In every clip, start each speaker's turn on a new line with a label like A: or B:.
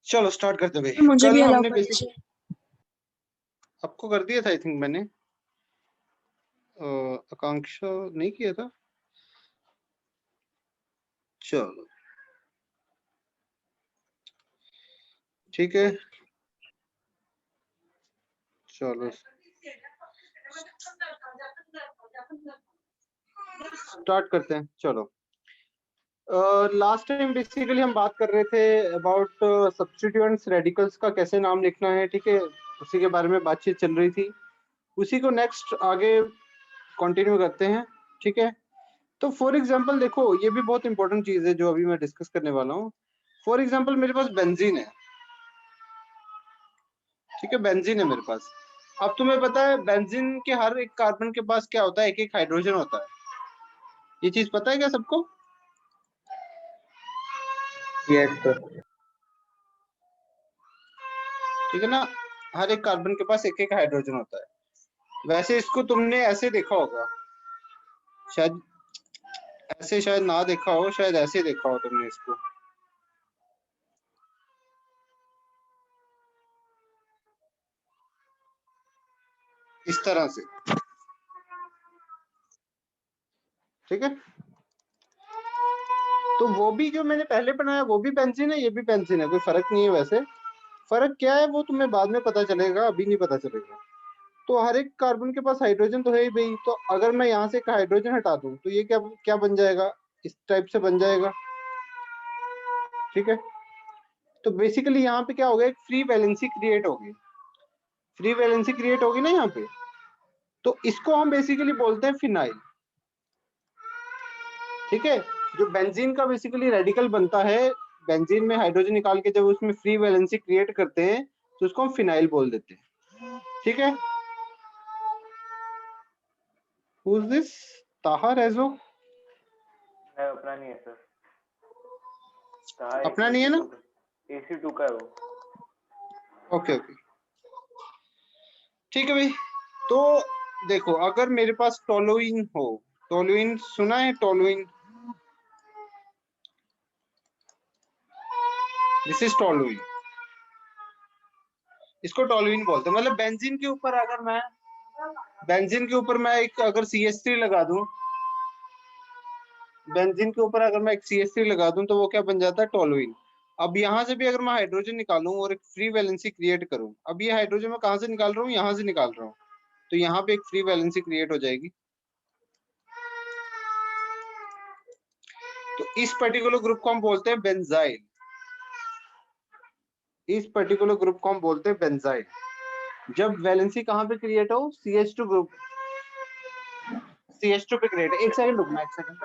A: चलो स्टार्ट करते भाई।
B: मुझे भी
A: कल
B: अलाउ
A: हमने
B: कर
A: बेसिक
B: दीजिए।
A: आपको कर दिया था आई थिंक मैंने। आकांक्षा नहीं किया था। चलो ठीक है, चलो स्टार्ट करते हैं। चलो लास्ट टाइम बेसिकली हम बात कर रहे थे अबाउट सब्स्टिट्यूएंट्स रेडिकल्स का कैसे नाम लिखना है, ठीक है, उसी के बारे में बातचीत चल रही थी। उसी को नेक्स्ट आगे कंटिन्यू करते हैं, ठीक है। तो फॉर एग्जांपल देखो, ये भी बहुत इंपॉर्टेंट चीज है जो अभी मैं डिस्कस करने वाला हूँ। फॉर एग्जांपल मेरे पास बेंजीन है, ठीक है, बेंजीन है मेरे पास। अब तुम्हें पता है बेंजीन के हर एक कार्बन के पास क्या होता है, एक एक हाइड्रोजन होता है। ये चीज पता है क्या सबको?
C: Yes sir.
A: ठीक है ना, हर एक कार्बन के पास एक एक हाइड्रोजन होता है। वैसे इसको तुमने ऐसे देखा होगा, शायद ऐसे शायद ना देखा हो, शायद ऐसे देखा हो तुमने इसको, इस तरह से, ठीक है। तो वो भी जो मैंने पहले बनाया वो भी बेंजीन है, ये भी बेंजीन है, कोई फर्क नहीं है। वैसे फर्क क्या है वो तुम्हें बाद में पता चलेगा, अभी नहीं पता चलेगा। तो हर एक कार्बन के पास हाइड्रोजन तो है ही भाई। तो अगर मैं यहाँ से एक हाइड्रोजन हटा दूं तो ये क्या क्या बन जाएगा, इस टाइप से बन जाएगा, ठीक है। तो बेसिकली यहाँ पे क्या हो गया, एक फ्री वैलेंसी क्रिएट होगी। फ्री वैलेंसी क्रिएट होगी ना यहाँ पे, तो इसको हम बेसिकली बोलते हैं फिनाइल, ठीक है। जो बेंजीन का बेसिकली रेडिकल बनता है, बेंजीन में हाइड्रोजन निकाल के जब उसमें फ्री वैलेंसी क्रिएट करते हैं तो उसको हम फिनाइल बोल देते हैं, ठीक है। Who is this? ताहा रेजो?
C: नहीं, अपना नहीं है सर।
A: अपना नहीं है ना?
C: AC2 का है वो।
A: ओके ओके, ठीक है भाई। तो देखो, अगर मेरे पास टोलुइन हो, टोलुइन सुना है? टोलुइन, दिस इज टोलुइन, इसको टोलुइन बोलते हैं। मतलब बेंजीन के ऊपर अगर मैं, बेंजीन के ऊपर मैं एक अगर CH3 लगा दूं, बेंजीन के ऊपर अगर मैं एक CH3 लगा दूं तो वो क्या बन जाता है, टोलुइन। अब यहाँ से भी अगर मैं हाइड्रोजन निकालूं और एक फ्री वैलेंसी क्रिएट करूं, अब ये हाइड्रोजन मैं कहाँ से निकाल रहा हूँ, यहाँ से निकाल रहा हूँ, तो यहाँ पे एक फ्री वैलेंसी क्रिएट हो जाएगी। तो इस पर्टिकुलर ग्रुप को हम बोलते हैं बेंजाइल। इस पर्टिकुलर ग्रुप को हम बोलते हैं बेंजाइल। जब वैलेंसी कहाँ पे क्रिएट हो, CH2 ग्रुप, CH2 पे क्रिएट। एक सेकंड रुकना, एक सेकंड।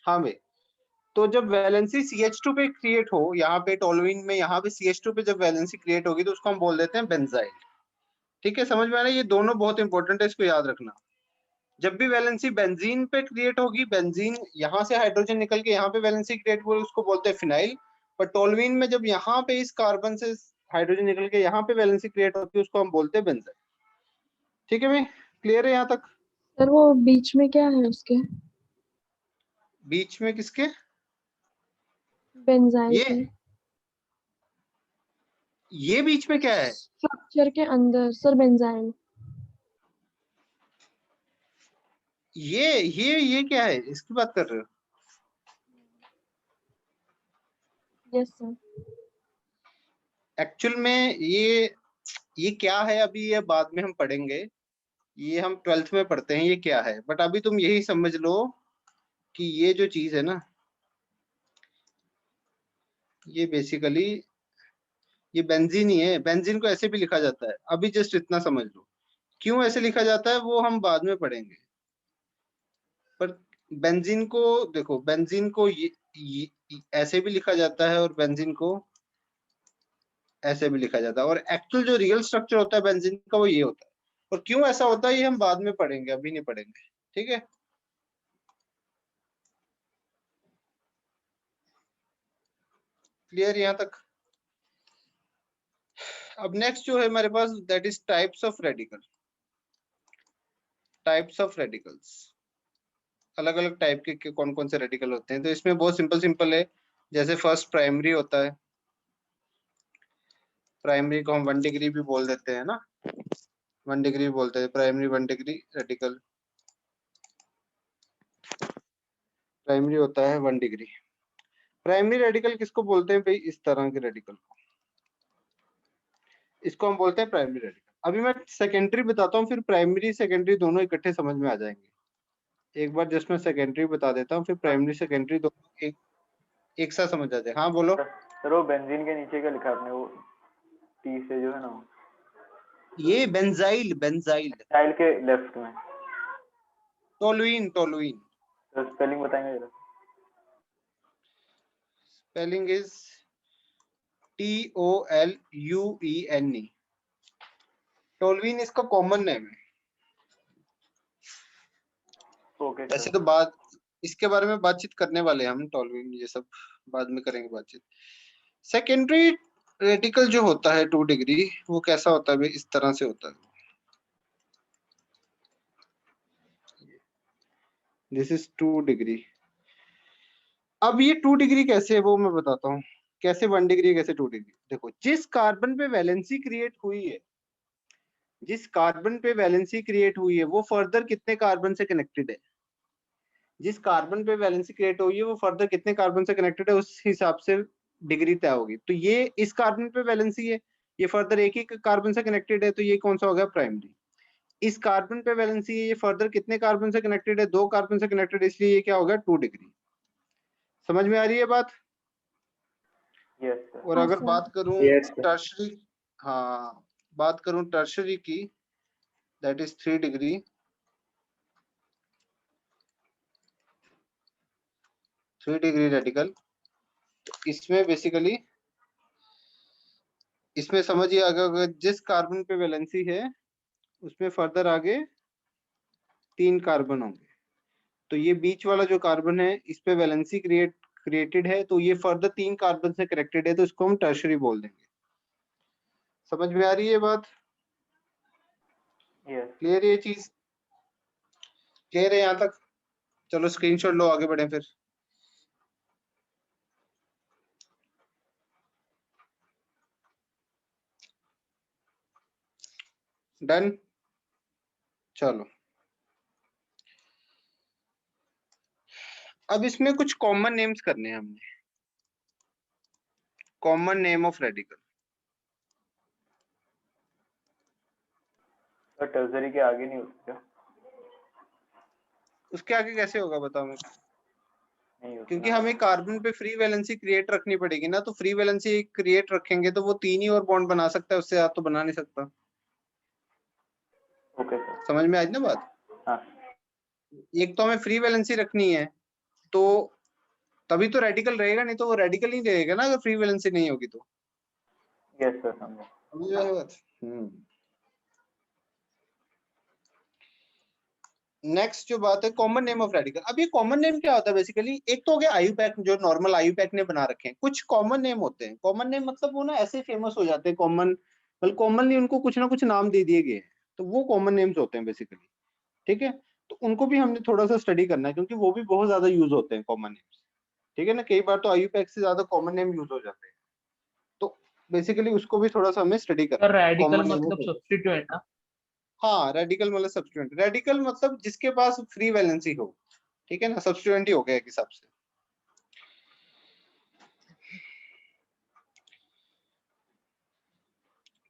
A: हाँ भाई, तो जब वैलेंसी CH2 पे क्रिएट हो, यहाँ पे टोलुइन में, यहाँ पे CH2 पे जब वैलेंसी क्रिएट होगी तो उसको हम बोल देते हैं बेंजाइल, ठीक है। समझ में आ रहा है? ये दोनों बहुत इंपॉर्टेंट है, इसको याद रखना। जब भी वैलेंसी बेंजीन पे क्रिएट होगी, बेंजीन यहाँ से हाइड्रोजन निकल के यहाँ पे वैलेंसी क्रिएट हुई, उसको बोलते हैं फिनाइल। पर टोलुइन में जब यहाँ पे इस कार्बन से हाइड्रोजन निकल के यहाँ पे वैलेंसी क्रिएट होती है, उसको हम बोलते हैं बेंजाइल, ठीक है भाई। क्लियर है यहाँ तक?
B: सर वो बीच में क्या है उसके?
A: बीच में किसके?
B: बेंजाइल के
A: ये बीच में क्या है?
B: स्ट्रक्चर के अंदर सर, बेंजाइल।
A: ये क्या है, इसकी बात कर रहे हो?
B: Yes sir.
A: एक्चुअल में ये क्या है, अभी ये बाद में हम पढ़ेंगे। ये हम 12th में पढ़ते हैं ये क्या है। बट अभी तुम यही समझ लो कि ये जो चीज है ना, ये बेसिकली ये बेंजीन ही है। बेंजीन को ऐसे भी लिखा जाता है, अभी जस्ट इतना समझ लो। क्यों ऐसे लिखा जाता है वो हम बाद में पढ़ेंगे। पर बेंजीन को देखो, बेंजीन को ऐसे भी लिखा जाता है और बेंजीन को ऐसे भी लिखा जाता है। और एक्चुअल जो रियल स्ट्रक्चर होता है बेंजीन का वो ये होता है। और क्यों ऐसा होता है ये हम बाद में पढ़ेंगे, अभी नहीं पढ़ेंगे, ठीक है। क्लियर यहाँ तक? अब नेक्स्ट जो है हमारे पास that is types of radical. Types of radicals, अलग अलग टाइप के कौन कौन से रेडिकल होते हैं। तो इसमें बहुत सिंपल सिंपल है। जैसे फर्स्ट प्राइमरी होता है, प्राइमरी को हम 1 डिग्री भी बोल देते हैं ना, 1 डिग्री भी बोलते हैं प्राइमरी, 1 डिग्री रेडिकल। प्राइमरी होता है 1 डिग्री। प्राइमरी रेडिकल किसको बोलते हैं भाई? इस तरह के रेडिकल को, इसको हम बोलते हैं प्राइमरी रेडिकल। अभी मैं सेकेंडरी बताता हूँ, फिर प्राइमरी सेकेंडरी दोनों इकट्ठे समझ में आ जाएंगे। एक बार जस्ट मैं सेकेंडरी बता देता हूँ, फिर प्राइमरी सेकेंडरी दोनों एक साथ समझ आ जाए। हाँ बोलो।
C: सर वो बेंजीन के नीचे क्या लिखा आपने, वो टी से जो है ना,
A: ये बेंजाइल, बेंजाइल।
C: स्टाइल के लेफ्ट में।
A: Toluene, toluene.
C: तो स्पेलिंग बताएंगे जरा।
A: Spelling is TOLUENE। टोलुइन इसका कॉमन नेम है।
C: ओके
A: ऐसे
C: सर।
A: तो बात इसके बारे में बातचीत करने वाले हैं हम, टोलुइन ये सब बाद में करेंगे बातचीत। सेकेंडरी रेडिकल जो होता है 2 डिग्री, वो कैसा होता है भाई? इस तरह से होता है। This is 2 degree. अब ये 2 डिग्री कैसे है वो मैं बताता हूँ। कैसे 1 डिग्री, कैसे 2 डिग्री। देखो, जिस कार्बन पे वैलेंसी क्रिएट हुई है, जिस कार्बन पे वैलेंसी क्रिएट हुई है वो फर्दर कितने कार्बन से कनेक्टेड है। जिस कार्बन पे वैलेंसी क्रिएट हुई है वो फर्दर कितने कार्बन से कनेक्टेड है, उस हिसाब से डिग्री तय होगी। तो ये इस कार्बन पे वैलेंसी है, ये फर्दर एक ही कार्बन से कनेक्टेड है, तो ये कौन सा हो गया? प्राइमरी। इस कार्बन पे वैलेंसी है, ये फर्दर कितने कार्बन से कनेक्टेड है? 2 कार्बन से कनेक्टेड, इसलिए ये क्या हो गया? 2 डिग्री। समझ में आ रही है बात?
C: Yes sir.
A: और
B: हाँ
A: अगर
B: सर।
A: बात करूं
C: यस सर।
A: टर्शरी, हाँ बात करूं टर्शरी की, that is 3 degree. 3 degree radical. इसमें बेसिकली, इसमें समझिए अगर जिस कार्बन पे वैलेंसी है उसमें फर्दर आगे 3 कार्बन होंगे, तो ये बीच वाला जो कार्बन है इस पे वैलेंसी क्रिएटेड है, तो ये फर्दर 3 कार्बन से कनेक्टेड है, तो इसको हम टर्शरी बोल देंगे। समझ में आ रही है बात?
C: यस।
A: क्लियर है ये चीज? क्लियर है यहाँ तक? चलो स्क्रीनशॉट लो, आगे बढ़े फिर। डन। चलो अब इसमें कुछ कॉमन नेम्स करने हैं हमने। Common name of radical.
C: Sir tertiary के आगे नहीं होता क्या?
A: उसके आगे कैसे होगा बताओ मेरे को?
C: नहीं होता।
A: क्योंकि हमें कार्बन पे फ्री वैलेंसी क्रिएट रखनी पड़ेगी ना, तो फ्री वैलेंसी क्रिएट रखेंगे तो वो 3 ही और बॉन्ड बना सकता है, उससे ज्यादा तो बना नहीं सकता।
C: Okay sir.
A: समझ में आई ना बात?
C: हाँ।
A: एक तो हमें फ्री वैलेंसी रखनी है, तो तभी तो रेडिकल रहेगा, नहीं तो वो रेडिकल नहीं रहेगा ना अगर फ्री वैलेंसी नहीं होगी तो।
C: यस सर, समझा।
A: समझ में आई बात? नेक्स्ट जो बात है कॉमन नेम ऑफ रेडिकल। अब ये कॉमन नेम क्या होता है बेसिकली? एक तो हो गया आयुपैक, जो नॉर्मल आयुपैक ने बना रखे हैं। कुछ कॉमन नेम होते हैं। कॉमन नेम मतलब वो ना ऐसे फेमस हो जाते हैं, कॉमन मतलब कॉमनली उनको कुछ ना कुछ नाम दे दिए गए हैं, तो वो कॉमन नेम्स होते हैं बेसिकली। ठीक है, तो उनको भी हमने थोड़ा सा स्टडी करना है, क्योंकि वो भी बहुत ज्यादा यूज होते हैं कॉमन नेम्स। ठीक है ना, कई बार तो आयुपैक से ज्यादा कॉमन नेम यूज हो जाते हैं, तो बेसिकली उसको भी थोड़ा सा हमें स्टडी
D: सर
A: करना है।
D: रेडिकल
A: कॉमन नेम
D: मतलब
A: ऑफ,
D: सब्स्टिट्यूएंट ना?
A: हाँ रेडिकल मतलब सब्स्टिट्यूएंट। रेडिकल मतलब जिसके पास फ्री वैलेंसी हो। ठीक है ना, सब्स्टिट्यूएंट ही हो गया एक हिसाब से।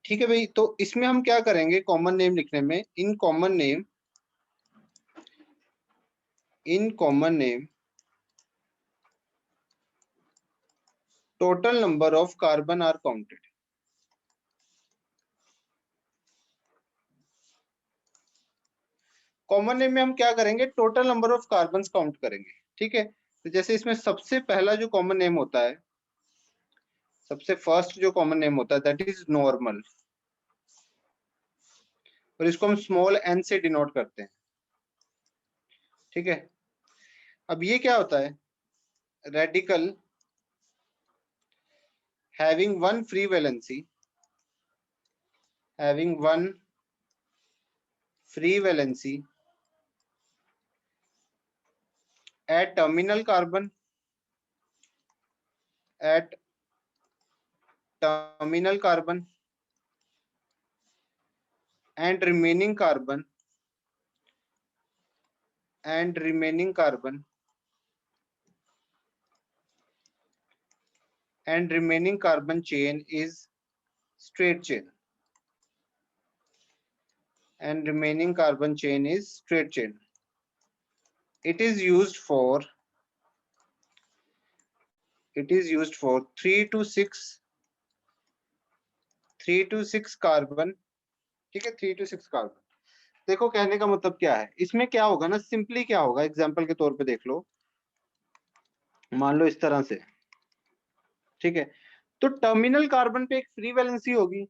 A: ठीक है भाई, तो इसमें हम क्या करेंगे कॉमन नेम लिखने में? In common name, in common name total number of carbon are counted. Common name में हम क्या करेंगे? Total number of carbon count करेंगे। ठीक है, तो जैसे इसमें सबसे पहला जो कॉमन नेम होता है, सबसे फर्स्ट जो कॉमन नेम होता है दैट इज नॉर्मल, और इसको हम स्मॉल n से डिनोट करते हैं। ठीक है, अब ये क्या होता है? Radical having one free valency having one free valency at terminal carbon and remaining carbon and remaining carbon chain is straight chain, and remaining carbon chain is straight chain. It is used for 3 to 6 carbon, ठीक है, 3 to 6 carbon. देखो कहने का मतलब क्या है, इसमें क्या होगा ना, सिंपली क्या होगा, एग्जांपल के तौर पे देख लो, मान लो इस तरह से, ठीक है, तो टर्मिनल कार्बन पे एक फ्री वैलेंसी होगी,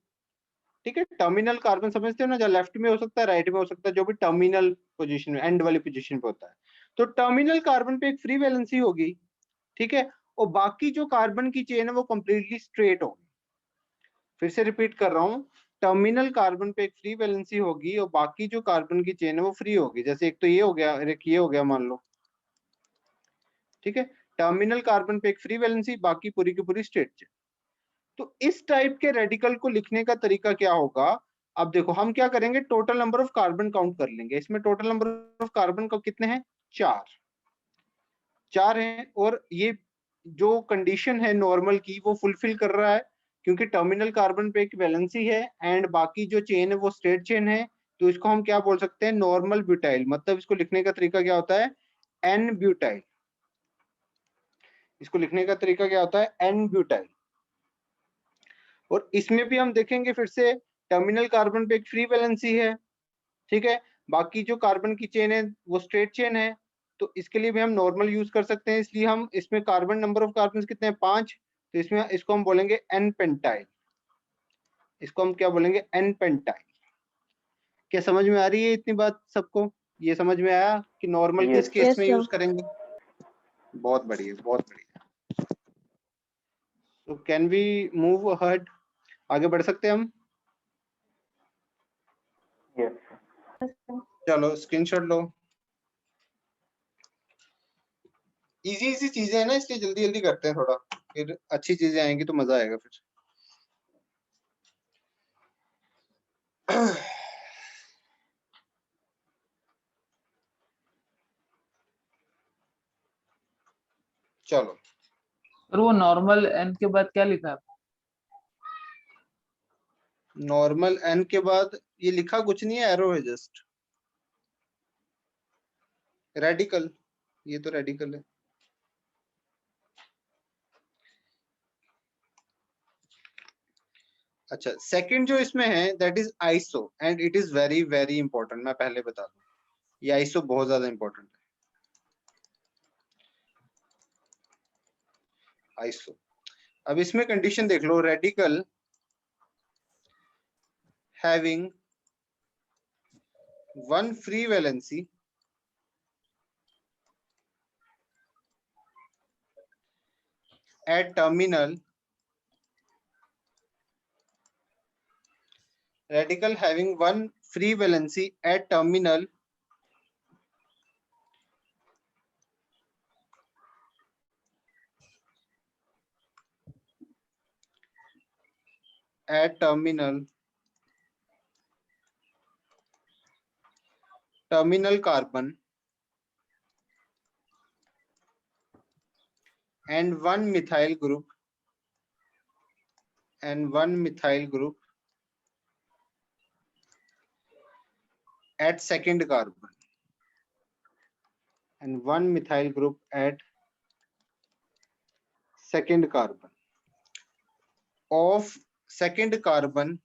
A: ठीक है, टर्मिनल कार्बन समझते हो ना, जो लेफ्ट में हो सकता है, राइट में हो सकता है, जो भी टर्मिनल पोजीशन में, एंड वाली पोजीशन पे होता है, तो टर्मिनल कार्बन पे एक फ्री वैलेंसी होगी, ठीक है, और बाकी जो कार्बन की चेन है वो कंप्लीटली स्ट्रेट होगी। फिर से रिपीट कर रहा हूं, टर्मिनल कार्बन पे एक फ्री वैलेंसी होगी और बाकी जो कार्बन की चेन है वो फ्री होगी। जैसे एक तो ये हो गया, एक ये हो गया मान लो, ठीक है, टर्मिनल कार्बन पे एक फ्री वैलेंसी, बाकी पूरी की पूरी स्ट्रेट चेन। तो इस टाइप के रेडिकल को लिखने का तरीका क्या होगा, अब देखो हम क्या करेंगे, total number of carbon count कर लेंगे। इसमें टोटल नंबर ऑफ कार्बन का कितने हैं, 4 हैं, और ये जो कंडीशन है नॉर्मल की वो फुलफिल कर रहा है, क्योंकि टर्मिनल कार्बन पे एक वैलेंसी है एंड बाकी जो चेन है वो स्ट्रेट चेन है, तो इसको हम क्या बोल सकते हैं, नॉर्मल ब्यूटाइल। मतलब इसको लिखने का तरीका क्या होता है, एन ब्यूटाइल। इसको लिखने का तरीका क्या होता है, एन ब्यूटाइल। और इसमें भी हम देखेंगे फिर से, टर्मिनल कार्बन पे एक फ्री वैलेंसी है, ठीक है, बाकी जो कार्बन की चेन है वो स्ट्रेट चेन है, तो इसके लिए भी हम नॉर्मल यूज कर सकते हैं। इसलिए हम इसमें कार्बन नंबर ऑफ कार्बन कितने हैं, 5, तो इसमें इसको हम बोलेंगे एन पेंटाइल। इसको हम क्या बोलेंगे, एन पेंटाइल। क्या समझ में आ रही है इतनी बात सबको, ये समझ में आया कि नॉर्मल किस
C: Yes.
A: केस
B: Yes,
A: में
B: sir.
A: यूज करेंगे। बहुत बढ़िया, बहुत बढ़िया। तो कैन वी मूव अहेड, आगे बढ़ सकते हैं हम।
C: Yes.
B: Yes, sir.
A: चलो स्क्रीनशॉट लो। इजी चीजें है ना, इसलिए जल्दी जल्दी करते हैं थोड़ा, फिर अच्छी चीजें आएंगी तो मजा आएगा फिर। चलो,
D: सर वो नॉर्मल एन के बाद क्या लिखा है?
A: नॉर्मल एन के बाद ये लिखा कुछ नहीं है, एरो है जस्ट, रेडिकल, ये तो रेडिकल है। अच्छा, सेकंड जो इसमें है that is iso, and it is very very important. मैं पहले बता दूं, ये आइसो बहुत ज्यादा इंपॉर्टेंट है। आइसो, अब इसमें कंडीशन देख लो, radical having one free valency at terminal, radical having one free valency at terminal terminal carbon and one methyl group at second carbon, and one methyl group at second carbon of second carbon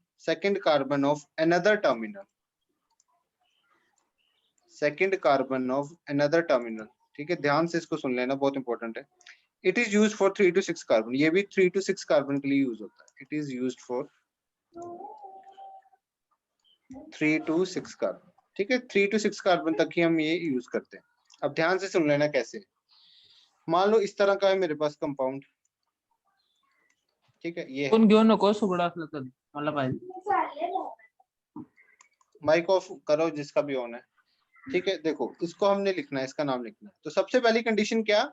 A: of another terminal, second carbon of another terminal। ठीक है, ध्यान से इसको सुन लेना, बहुत important है। It is use for 3 to 6 carbon, ये भी 3 to 6 कार्बन के लिए यूज होता है। It is use for 3 to 6 carbon, ठीक है, 3 to 6 कार्बन तक ही हम ये यूज करते हैं। अब ध्यान से सुन लेना कैसे। मान लो इस तरह का है मेरे पास कंपाउंड, ठीक है, ये है,
D: कोण घेऊ नको सुगडा असलं तरी मला पाहिजे।
A: माइक ऑफ करो जिसका भी ऑन है। ठीक है, देखो इसको हमने लिखना है, इसका नाम लिखना है। तो सबसे पहली कंडीशन क्या,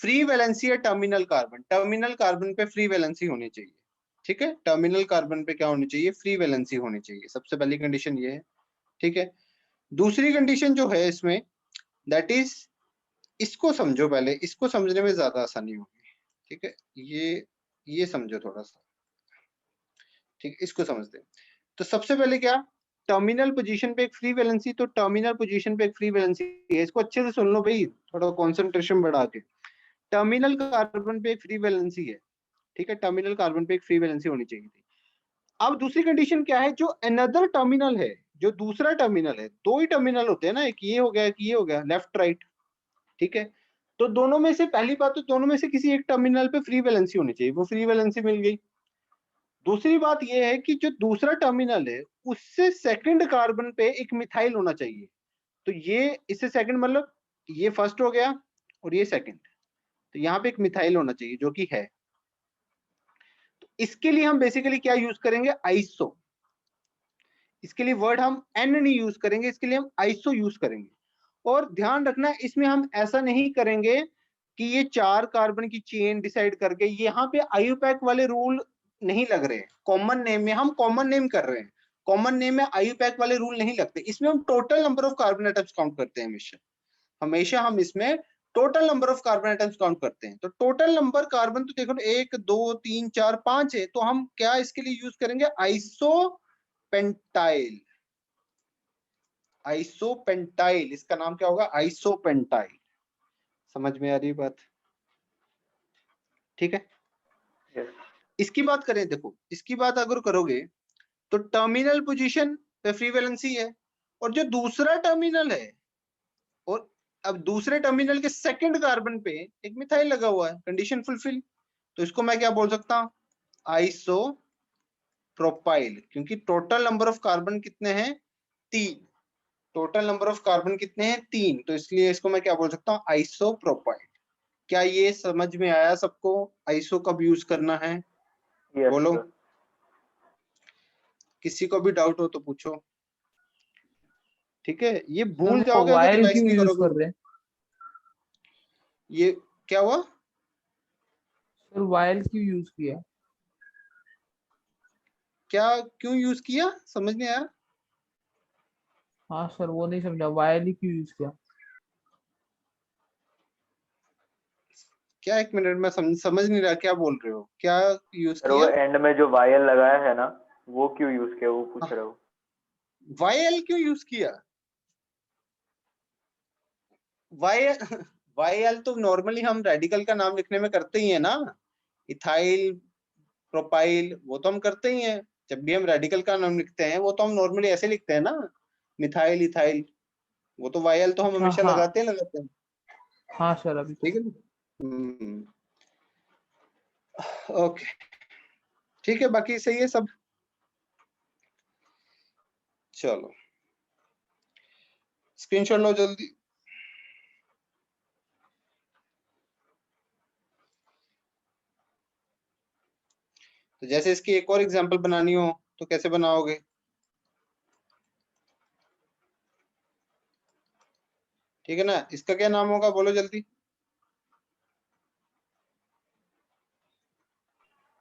A: फ्री वैलेंसी है टर्मिनल कार्बन, टर्मिनल कार्बन पे फ्री वैलेंसी होनी चाहिए। ठीक है, टर्मिनल कार्बन पे क्या होनी चाहिए, फ्री वैलेंसी होनी चाहिए, सबसे पहली कंडीशन ये है। ठीक है, दूसरी कंडीशन जो है इसमें, दैट इज, इसको समझो पहले, इसको समझने में ज्यादा आसानी होगी। ठीक है, ये समझो थोड़ा सा। ठीक है, इसको समझते हैं। तो सबसे पहले क्या, टर्मिनल पोजीशन पे एक फ्री वैलेंसी, तो टर्मिनल पोजीशन पे एक फ्री वैलेंसी है, इसको अच्छे से सुन लो भाई, थोड़ा कंसंट्रेशन बढ़ा के। टर्मिनल कार्बन पे एक फ्री वैलेंसी है। ठीक है, टर्मिनल कार्बन पे एक फ्री वैलेंसी होनी चाहिए थी। अब दूसरी कंडीशन क्या है, जो अनदर टर्मिनल है, जो दूसरा टर्मिनल है, दो ही टर्मिनल होते हैं ना, एक ये हो गया, एक ये हो गया, लेफ्ट राइट। ठीक है, तो दोनों में से पहली बात तो दोनों में से किसी एक टर्मिनल पे फ्री वैलेंसी होनी चाहिए, वो फ्री वैलेंसी मिल गई। दूसरी बात यह है कि जो दूसरा टर्मिनल है उससे सेकंड कार्बन पे एक मिथाइल होना चाहिए। तो ये इससे सेकंड मतलब ये फर्स्ट हो गया और ये सेकंड, तो यहाँ पे एक मिथाइल होना चाहिए जो कि है। तो इसके लिए हम बेसिकली क्या यूज करेंगे, आइसो। इसके लिए वर्ड हम एन नहीं यूज करेंगे, इसके लिए हम आइसो यूज करेंगे। और ध्यान रखना इसमें हम ऐसा नहीं करेंगे कि ये 4 कार्बन की चेन डिसाइड करके, यहाँ पे आईयूपैक वाले रूल नहीं लग रहे। कॉमन नेम में हम कॉमन नेम कर रहे हैं, कॉमन नेम में आईयूपैक वाले रूल नहीं लगते। इसमें हम total number of carbon atoms count करते हैं हमेशा, हमेशा हम इसमें total number of carbon atoms count करते हैं। तो टोटल नंबर कार्बन तो देखो 1 2 3 4 5 है, तो हम क्या इसके लिए यूज करेंगे, आइसो पेंटाइल। आइसोपेंटाइल, इसका नाम क्या होगा, आइसोपेंटाइल। समझ में आ रही बात? ठीक है,
C: यस
A: इसकी बात करें, देखो इसकी बात अगर करोगे तो टर्मिनल पोजीशन पे फ्री वैलेंसी है, और जो दूसरा टर्मिनल है, और अब दूसरे टर्मिनल के सेकंड कार्बन पे एक मिथाइल लगा हुआ है, कंडीशन फुलफिल। तो इसको मैं क्या बोल सकता हूं, आइसो प्रोपाइल, क्योंकि टोटल नंबर ऑफ कार्बन कितने हैं, 3। टोटल नंबर ऑफ कार्बन कितने हैं, 3, तो इसलिए इसको मैं क्या बोल सकता हूँ, आइसोप्रोपाइल। क्या ये समझ में आया सबको, आइसो कब यूज करना है?
C: यस
A: बोलो,
C: सर।
A: किसी को भी डाउट हो तो पूछो। ठीक है, ये
D: सर
A: भूल
D: वो
A: जाओगे अगर
D: वायल
A: रिवाइज
D: क्यों
A: नहीं
D: यूज
A: करोगे।
D: कर रहे हैं?
A: ये क्या हुआ,
D: सर वायल क्यों यूज किया?
A: क्या क्यों यूज किया, समझ नहीं आया।
D: हाँ सर, वो नहीं समझा, वायल ही क्यों यूज किया?
A: क्या, एक मिनट में समझ नहीं रहा क्या बोल रहे हो, क्या यूज
C: सर वो
A: किया,
C: एंड में जो वायल लगाया है ना, वो क्यों यूज किया वो पूछ रहे हो?
A: वाई क्यों यूज किया, वाई वाई तो नॉर्मली हम रेडिकल का नाम लिखने में करते ही है ना, इथाइल प्रोपाइल, वो तो हम करते ही हैं। जब भी हम रेडिकल का नाम लिखते हैं वो तो हम नॉर्मली ऐसे लिखते हैं ना, मिथाइल इथाइल, वो तो वायल तो हम
D: अच्छा
A: हमेशा
D: हाँ।
A: लगाते हैं।
D: हाँ सर, अभी
A: ठीक है ना, ओके, ठीक है, बाकी सही है सब। चलो स्क्रीनशॉट लो जल्दी। तो जैसे इसकी एक और एग्जांपल बनानी हो तो कैसे बनाओगे, ठीक है ना, इसका क्या नाम होगा, बोलो जल्दी।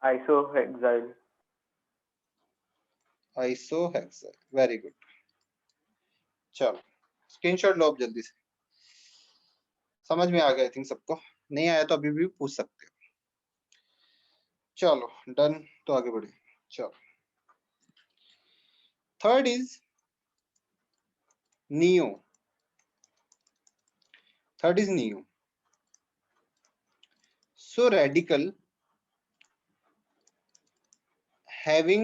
C: आइसोहेक्साइल।
A: आइसोहेक्साइल, वेरी गुड। चलो स्क्रीनशॉट लो अब जल्दी से, समझ में आ गया आई थिंक सबको, नहीं आया तो अभी भी पूछ सकते हो। चलो डन, तो आगे बढ़े। चलो third is neo, third is neo. So radical having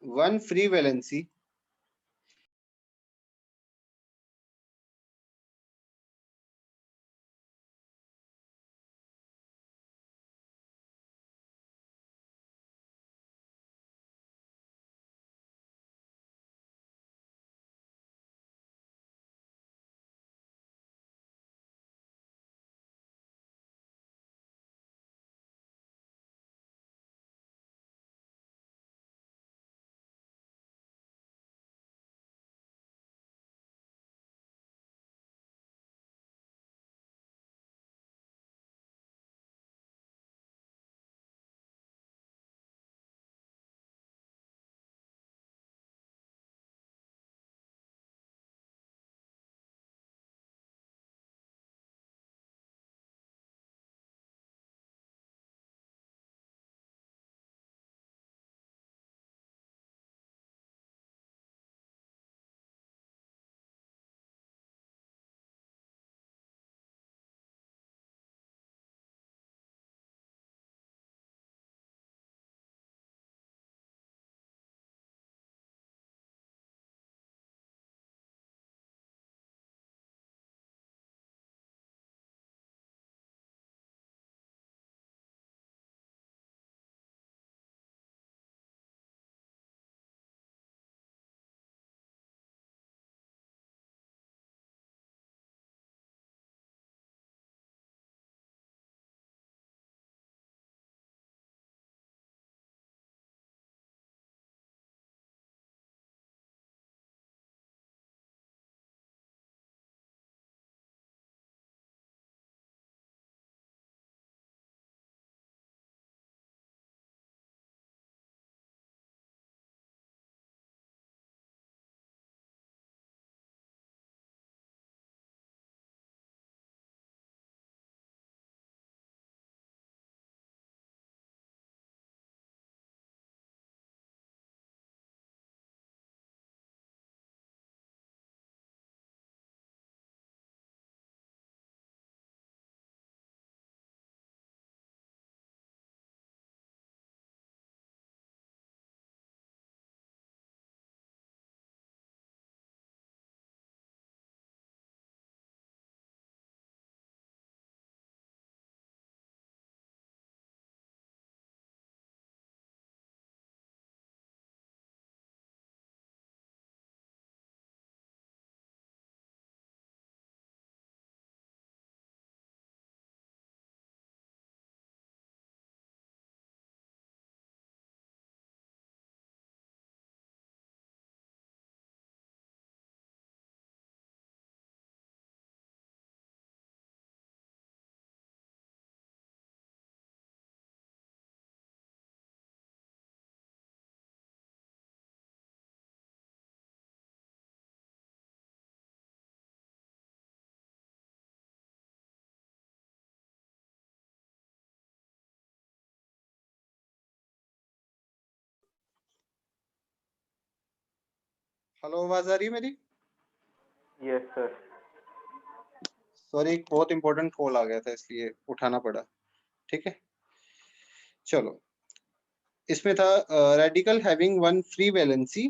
A: one free valency hello, आवाज आ रही है मेरी?
C: Yes sir.
A: सॉरी, एक बहुत इंपॉर्टेंट कॉल आ गया था इसलिए उठाना पड़ा। ठीक है, चलो। इसमें था radical having one free valency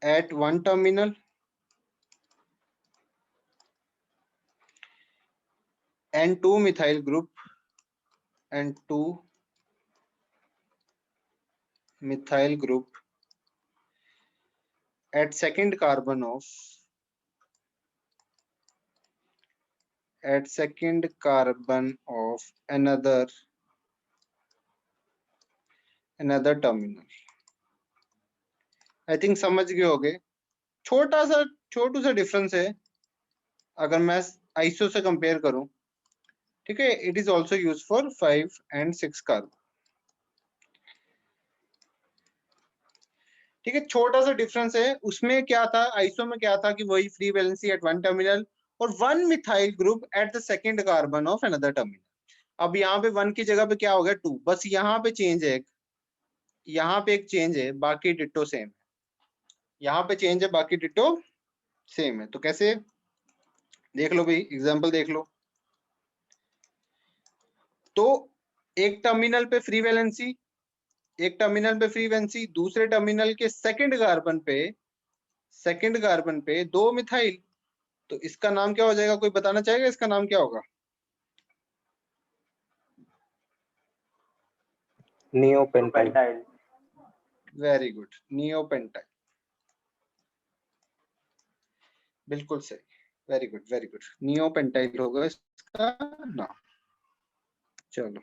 A: at one terminal and two methyl group and two methyl group at second carbon of another terminal. I think समझ गए होगे। छोटू सा डिफरेंस है अगर मैं आइसो से कंपेयर करूं। ठीक है, it is also use for 5 and 6 carbon. ठीक है, छोटा सा डिफरेंस है। उसमें क्या था, आइसो में क्या था कि वही free valency at one terminal और one methyl group at the second carbon of another terminal. अब यहाँ पे वन की जगह पे क्या हो गया, 2। बस यहाँ पे चेंज है, यहाँ पे एक चेंज है, बाकी डिट्टो सेम है। यहाँ पे चेंज है, बाकी डिट्टो सेम है। तो कैसे, देख लो भाई, एग्जांपल देख लो। तो एक टर्मिनल पे फ्री वैलेंसी, दूसरे टर्मिनल के सेकंड कार्बन पे 2 मिथाइल। तो इसका नाम क्या हो जाएगा, कोई बताना चाहेगा इसका नाम क्या होगा?
E: नियोपेंटाइल।
A: Very good, neopentyl. बिल्कुल सही, very good very good, neopentyl होगा इसका नाम। चलो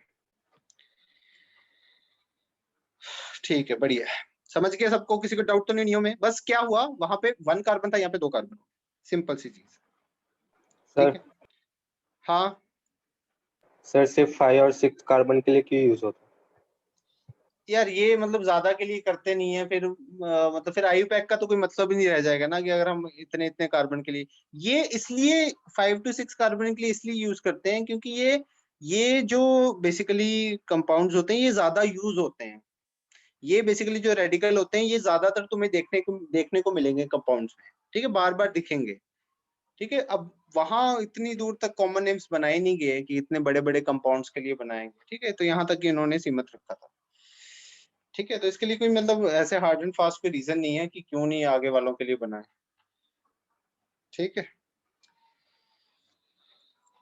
A: ठीक है, बढ़िया है, समझ गया सबको? किसी को डाउट तो नहीं नियो में? बस क्या हुआ, वहां पे 1 कार्बन था, यहाँ पे 2 कार्बन, सिंपल सी चीज। ठीक है, हाँ
E: सर सिर्फ 5 और 6 कार्बन के लिए क्यों यूज होता है?
A: यार, ये मतलब ज्यादा के लिए करते नहीं है, फिर मतलब फिर आईयूपैक का तो कोई मतलब ही नहीं रह जाएगा ना, कि अगर हम इतने इतने कार्बन के लिए, ये इसलिए 5 to 6 कार्बन के लिए इसलिए यूज करते हैं क्योंकि ये जो बेसिकली कंपाउंड्स होते हैं ये ज्यादा यूज होते हैं। ये बेसिकली जो रेडिकल होते हैं ये ज्यादातर तुम्हें देखने को मिलेंगे कंपाउंड्स में। ठीक है, बार बार दिखेंगे। ठीक है, अब वहां इतनी दूर तक कॉमन नेम्स बनाए नहीं गए कि इतने बड़े बड़े कंपाउंड्स के लिए बनाएंगे। ठीक है, तो यहाँ तक इन्होंने सीमित रखा था। ठीक है, तो इसके लिए कोई मतलब ऐसे हार्ड एंड फास्ट कोई रीजन नहीं है कि क्यों नहीं आगे वालों के लिए बनाए। ठीक है,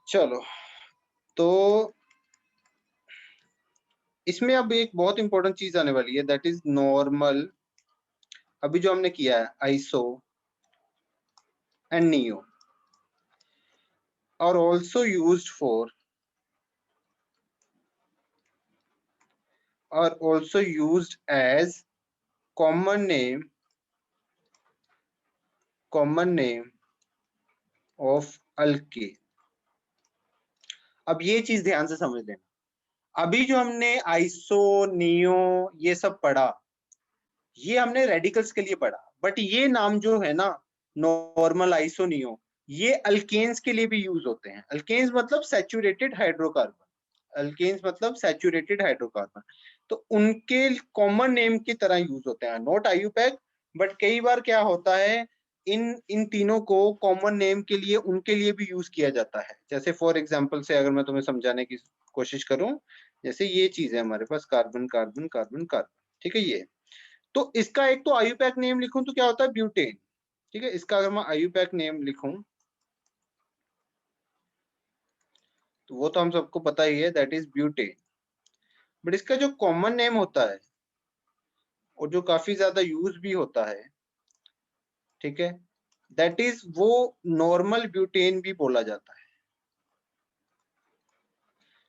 A: चलो। तो इसमें अब एक बहुत इंपॉर्टेंट चीज आने वाली है, दैट इज नॉर्मल। अभी जो हमने किया है iso and neo are also used as common name of alkane। अब ये चीज ध्यान से समझ लेना। अभी जो हमने आइसो नियो ये सब पढ़ा, ये हमने रेडिकल्स के लिए पढ़ा, बट ये नाम जो है ना, नॉर्मल, आइसो, नियो, ये अल्केन्स के लिए भी यूज होते हैं। अल्केन्स मतलब सैचुरेटेड हाइड्रोकार्बन, तो उनके कॉमन नेम की तरह यूज होते हैं, नॉट आईयूपैक। बट कई बार क्या होता है, इन तीनों को कॉमन नेम के लिए उनके लिए भी यूज किया जाता है। जैसे फॉर एग्जांपल से अगर मैं तुम्हें समझाने की कोशिश करूं, जैसे ये चीज है हमारे पास, कार्बन कार्बन कार्बन कार्बन। ठीक है, ये तो इसका एक तो आईयूपैक नेम लिखूं तो क्या होता है, ब्यूटेन। ठीक है, इसका अगर मैं आईयूपैक नेम लिखूं तो वो तो हम सबको पता ही है, दैट इज ब्यूटेन। बट इसका जो कॉमन नेम होता है और जो काफी ज्यादा यूज भी होता है, ठीक है, दैट इज वो नॉर्मल ब्यूटेन भी बोला जाता है।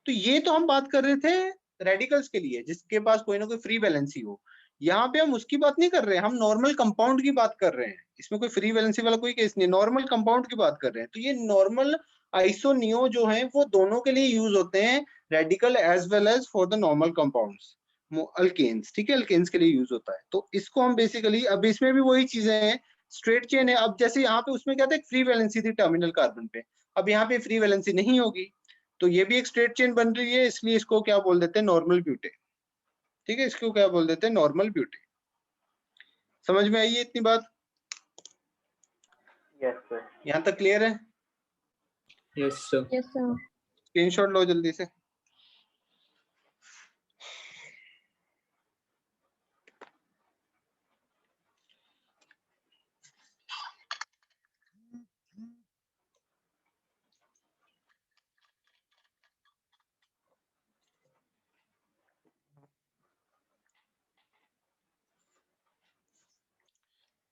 A: तो ये तो हम बात कर रहे थे रेडिकल्स के लिए जिसके पास कोई ना कोई फ्री वैलेंसी हो। यहाँ पे हम उसकी बात नहीं कर रहे हैं, हम नॉर्मल कंपाउंड की बात कर रहे हैं। इसमें कोई फ्री वैलेंसी वाला कोई केस नहीं, नॉर्मल कंपाउंड की बात कर रहे हैं। तो ये नॉर्मल आइसो नियो जो है वो दोनों के लिए यूज होते हैं, radical as well as for the normal compounds, alkanes. ठीक है, अल्केन्स के लिए यूज होता है। तो इसको हम बेसिकली, अब इसमें भी वही चीजें हैं, स्ट्रेट चेन है। अब जैसे यहाँ पे उसमें क्या था, एक फ्री वैलेंसी थी टर्मिनल कार्बन पे, अब यहाँ पे फ्री वैलेंसी नहीं होगी, तो ये भी एक स्ट्रेट चेन बन रही है, इसलिए इसको क्या बोल देते हैं, नॉर्मल ब्यूटेन। ठीक है, इसको क्या बोल देते हैं, नॉर्मल ब्यूटेन। समझ में आई है इतनी बात?
C: Yes sir.
A: यहाँ तक क्लियर है?
F: Yes sir.
B: Yes sir.
A: Screenshot लो जल्दी से।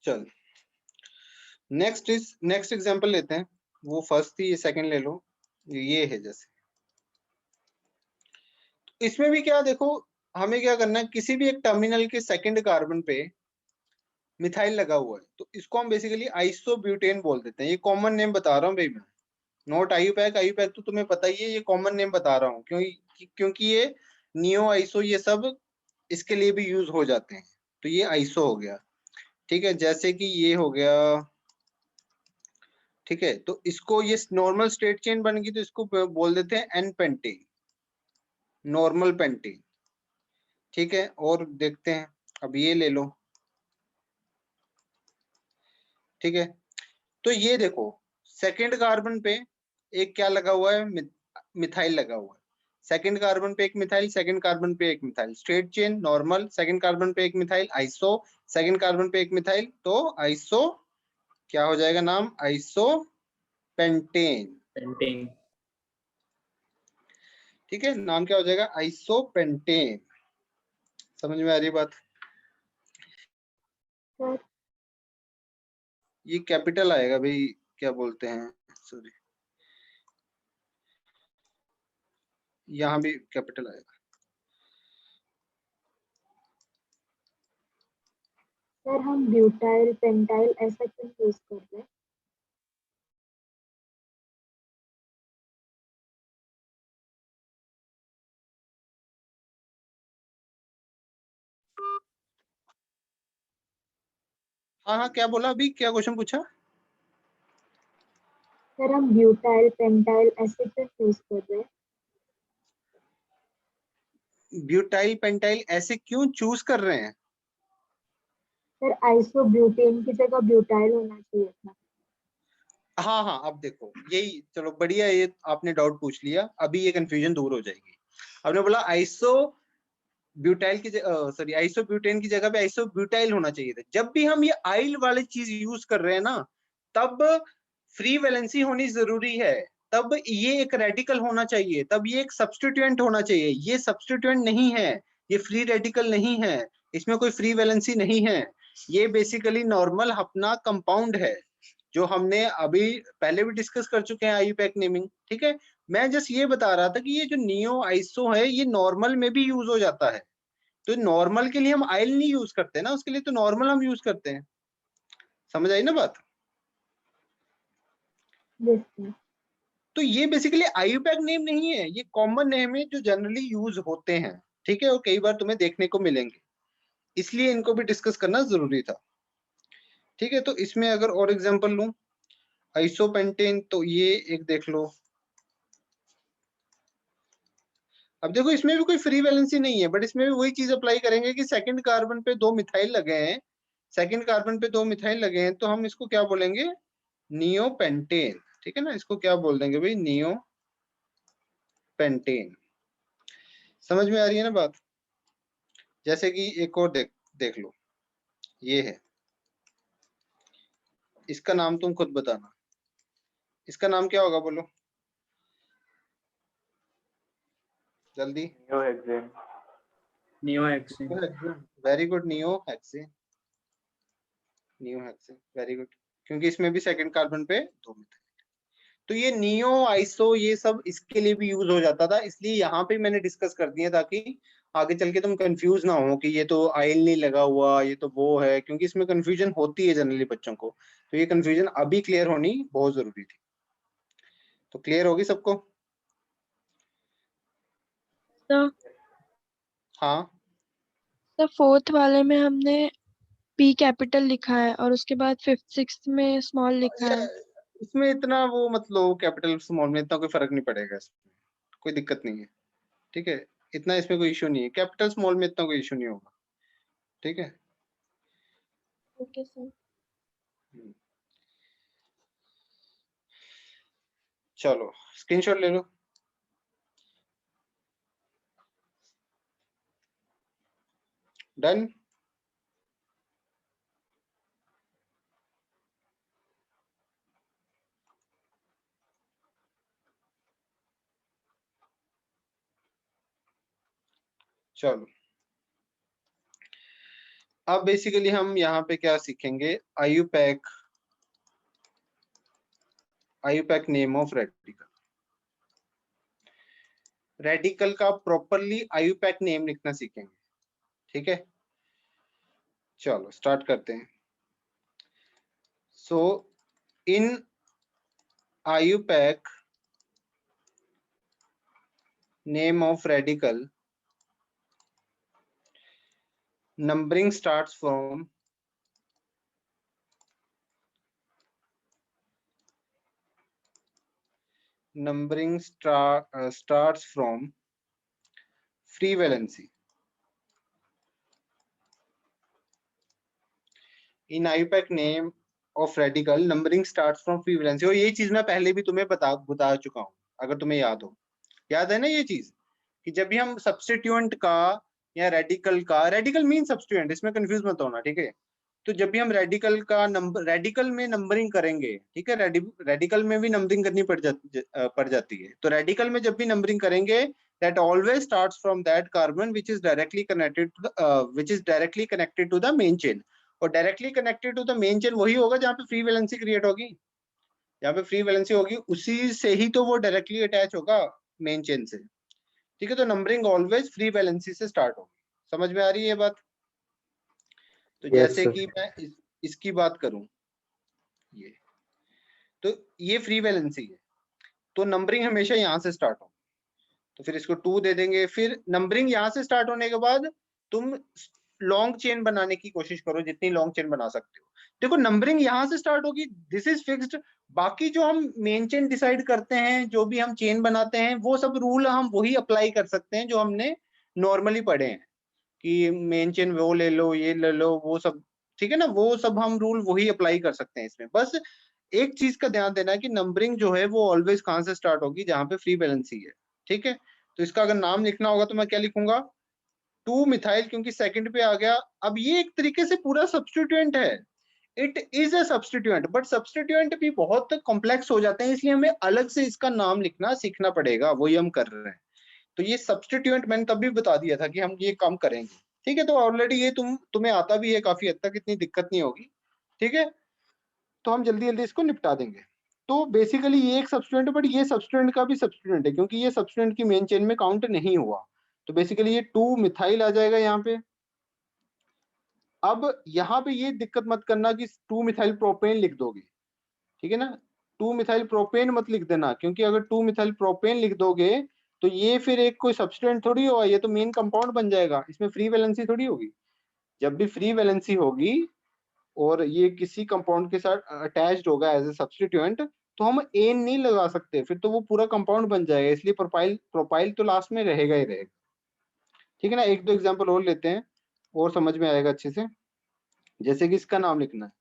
A: चल नेक्स्ट एग्जांपल लेते हैं। वो फर्स्ट थी, ये सेकंड ले लो। ये है जैसे, इसमें भी क्या देखो, हमें क्या करना है, किसी भी एक टर्मिनल के सेकंड कार्बन पे मिथाइल लगा हुआ है तो इसको हम बेसिकली आइसोब्यूटेन बोल देते हैं। ये कॉमन नेम बता रहा हूँ भाई मैं, नॉट आईयूपैक। आईयूपैक तो तुम्हें पता ही है, ये कॉमन नेम बता रहा हूँ क्योंकि ये नियो आइसो ये सब इसके लिए भी यूज हो जाते हैं। तो ये आइसो हो गया, ठीक है। जैसे कि ये हो गया, ठीक है। तो इसको ये नॉर्मल स्ट्रेट चेन बन गई तो इसको बोल देते हैं एन पेंटेन, नॉर्मल पेंटेन, ठीक है। और देखते हैं, अब ये ले लो, ठीक है। तो ये देखो सेकंड कार्बन पे एक क्या लगा हुआ है, मिथाइल लगा हुआ है। सेकंड कार्बन पे एक मिथाइल, सेकंड कार्बन पे एक methyl, straight chain normal. Second carbon पे एक मिथाइल, आइसो। सेकंड कार्बन पे एक मिथाइल, तो आइसो क्या हो जाएगा नाम, आइसो पेंटेन,
F: पेंटेन।
A: ठीक है। नाम क्या हो जाएगा, आइसो पेंटेन। समझ में आ रही बात?
B: सर
A: ये कैपिटल आएगा भाई, क्या बोलते हैं, सॉरी, यहाँ भी कैपिटल आएगा।
G: सर हम ब्यूटाइल पेंटाइल ऐसा क्यों यूज करते हैं?
A: हाँ हाँ, क्या बोला अभी, क्या क्वेश्चन पूछा?
G: सर हम ब्यूटाइल पेंटाइल ऐसे क्यों यूज कर रहे हैं?
A: ब्यूटाइल पेंटाइल ऐसे क्यों चूज कर रहे हैं?
G: सर आइसोब्यूटेन की जगह ब्यूटाइल होना चाहिए था।
A: हाँ हाँ, अब देखो यही, चलो बढ़िया, ये आपने डाउट पूछ लिया, अभी ये कंफ्यूजन दूर हो जाएगी। आपने बोला आइसो ब्यूटाइल की सॉरी आइसो ब्यूटेन की जगह पे आइसो ब्यूटाइल होना चाहिए था। जब भी हम ये आइल वाली चीज यूज कर रहे हैं ना, तब फ्री वैलेंसी होनी जरूरी है, तब ये एक रेडिकल होना चाहिए, तब ये एक सब्स्टिट्यूएंट होना चाहिए। ये सब्स्टिट्यूएंट नहीं है, ये फ्री रेडिकल नहीं है, इसमें कोई फ्री वैलेंसी नहीं है। ये बेसिकली नॉर्मल अपना कंपाउंड है, जो हमने अभी पहले भी डिस्कस कर चुके हैं, आईयूपैक नेमिंग, ठीक है। मैं जस्ट ये बता रहा था कि ये जो नियो आइसो है ये नॉर्मल में भी यूज हो जाता है। तो नॉर्मल के लिए हम आइल नहीं यूज करते ना, उसके लिए तो नॉर्मल हम यूज करते हैं। समझ आई ना बात?
G: Yes sir.
A: तो ये बेसिकली आईयूपैक नेम नहीं है, ये कॉमन नेम है जो जनरली यूज होते हैं, ठीक है। और कई बार तुम्हें देखने को मिलेंगे, इसलिए इनको भी डिस्कस करना जरूरी था, ठीक है। तो इसमें अगर और एग्जांपल लूं, आइसोपेंटेन, तो ये एक देख लो। अब देखो इसमें भी कोई फ्री वैलेंसी नहीं है, बट इसमें भी वही चीज अप्लाई करेंगे कि सेकंड कार्बन पे दो मिथाइल लगे हैं, सेकंड कार्बन पे दो मिथाइल लगे हैं, तो हम इसको क्या बोलेंगे, नियो पेंटेन, ठीक है ना। इसको क्या बोल देंगे भाई, नियो पेंटेन। समझ में आ रही है ना बात? जैसे कि एक और देख लो, ये है, इसका नाम तुम खुद बताना, इसका नाम क्या होगा बोलो जल्दी।
C: Neo hexane.
F: Neo hexane.
A: Very good, neo hexane, neo hexane, very good. क्योंकि इसमें भी सेकंड कार्बन पे दो मिथाइल, तो ये नियो आइसो ये सब इसके लिए भी यूज हो जाता था, इसलिए यहाँ पे मैंने डिस्कस कर दिया ताकि आगे चल के तुम कंफ्यूज ना हो कि ये तो आयल नहीं लगा हुआ, ये तो वो है, क्योंकि इसमें कंफ्यूजन होती है जनरली बच्चों को। तो ये कंफ्यूजन अभी क्लियर होनी बहुत जरूरी थी। तो क्लियर होगी सबको?
B: सर
A: हाँ,
B: सर फोर्थ वाले में हमने पी कैपिटल लिखा है और उसके बाद फिफ्थ सिक्स्थ में स्मॉल लिखा है।
A: इसमें इतना वो मतलब कैपिटल स्मॉल में इतना कोई फर्क नहीं पड़ेगा, इसमें कोई दिक्कत नहीं है, ठीक है। इतना इसमें कोई इश्यू नहीं है, कैपिटल स्मॉल में इतना कोई इश्यू नहीं होगा, ठीक है।
B: Okay sir.
A: चलो स्क्रीनशॉट ले लो। डन। चलो अब बेसिकली हम यहाँ पे क्या सीखेंगे, IUPAC name of radical. Radical का प्रॉपरली आईयूपैक नेम लिखना सीखेंगे, ठीक है। चलो स्टार्ट करते हैं। So in IUPAC name of radical, numbering starts from free valency। in IUPAC name of radical numbering starts from free valency। और ये चीज मैं पहले भी तुम्हें बता चुका हूँ, अगर तुम्हें याद है ना ये चीज, कि जब भी हम सब्स्टिट्यूएंट का या रेडिकल मीन सब्स्टिट्यूएंट, इसमें कंफ्यूज मत होना, ठीक है। तो जब भी हम रेडिकल में नंबरिंग करेंगे, ठीक है, रेडिकल में भी नंबरिंग करनी पड़ जाती है। तो रेडिकल में जब भी नंबरिंग करेंगे, that always starts from that carbon which is directly connected to the main chain। और directly connected to the main chain वही होगा जहाँ पे फ्री वैलेंसी क्रिएट होगी। जहाँ पे फ्री वैलेंसी होगी उसी से ही तो वो डायरेक्टली अटैच होगा मेन चेन से, ठीक है। तो नंबरिंग ऑलवेज फ्री वैलेंसी से स्टार्ट होगी। समझ में आ रही है ये बात? तो जैसे
E: sir.
A: कि मैं इसकी बात करूं, ये तो ये फ्री वैलेंसी है, तो नंबरिंग हमेशा यहाँ से स्टार्ट हो। तो फिर इसको 2 दे देंगे। फिर नंबरिंग यहाँ से स्टार्ट होने के बाद तुम लॉन्ग चेन बनाने की कोशिश करो, जितनी लॉन्ग चेन बना सकते हो। देखो नंबरिंग यहाँ से स्टार्ट होगी, दिस इज फिक्स्ड। बाकी जो हम मेन चेन डिसाइड करते हैं, जो भी हम चेन बनाते हैं, वो सब रूल हम वही अप्लाई कर सकते हैं जो हमने नॉर्मली पढ़े हैं, कि मेन चेन वो ले लो, ये ले लो, वो सब, ठीक है ना। वो सब हम रूल वही अप्लाई कर सकते हैं इसमें। बस एक चीज का ध्यान देना है कि नंबरिंग जो है वो ऑलवेज कहाँ से स्टार्ट होगी, जहाँ पे फ्री बैलेंसी है, ठीक है। तो इसका अगर नाम लिखना होगा तो मैं क्या लिखूंगा, 2 मिथाइल, क्योंकि सेकंड पे आ गया। अब ये एक तरीके से पूरा सब्स्टिट्यूएंट है, it is a substituent, but substituent भी बहुत कॉम्प्लेक्स हो जाते हैं, इसलिए हमें अलग से इसका नाम लिखना सीखना पड़ेगा, वही हम कर रहे हैं। तो ये सब्स्टिट्यूएंट मैंने तब भी बता दिया था कि हम ये काम करेंगे, ठीक है। तो ऑलरेडी ये तुम्हें आता भी है काफी हद तक, इतनी दिक्कत नहीं होगी, ठीक है। तो हम जल्दी जल्दी इसको निपटा देंगे। तो बेसिकली ये एक सब्स्टिट्यूएंट है, बट ये सब्स्टिट्यूएंट का भी सब्स्टिट्यूएंट है, क्योंकि ये सब्स्टिट्यूएंट की मेन चेन में काउंट नहीं हुआ। तो बेसिकली ये 2 मिथाइल आ जाएगा यहाँ पे। अब यहाँ पे ये दिक्कत मत करना कि 2 मिथाइल प्रोपेन लिख दोगे, ठीक है ना। 2 मिथाइल प्रोपेन मत लिख देना, क्योंकि अगर 2 मिथाइल प्रोपेन लिख दोगे तो ये फिर एक कोई सब्स्टिट्यूएंट थोड़ी होगा, ये तो मेन कंपाउंड बन जाएगा, इसमें फ्री वैलेंसी थोड़ी होगी। जब भी फ्री वैलेंसी होगी और ये किसी कंपाउंड के साथ अटैच्ड होगा एज ए सब्स्टिट्यूएंट, तो हम एन नहीं लगा सकते, फिर तो वो पूरा कंपाउंड बन जाएगा। इसलिए प्रोपाइल तो लास्ट में रहेगा ही रहेगा, ठीक है ना। एक दो एग्जांपल और लेते हैं और समझ में आएगा अच्छे से। जैसे कि इसका नाम लिखना है,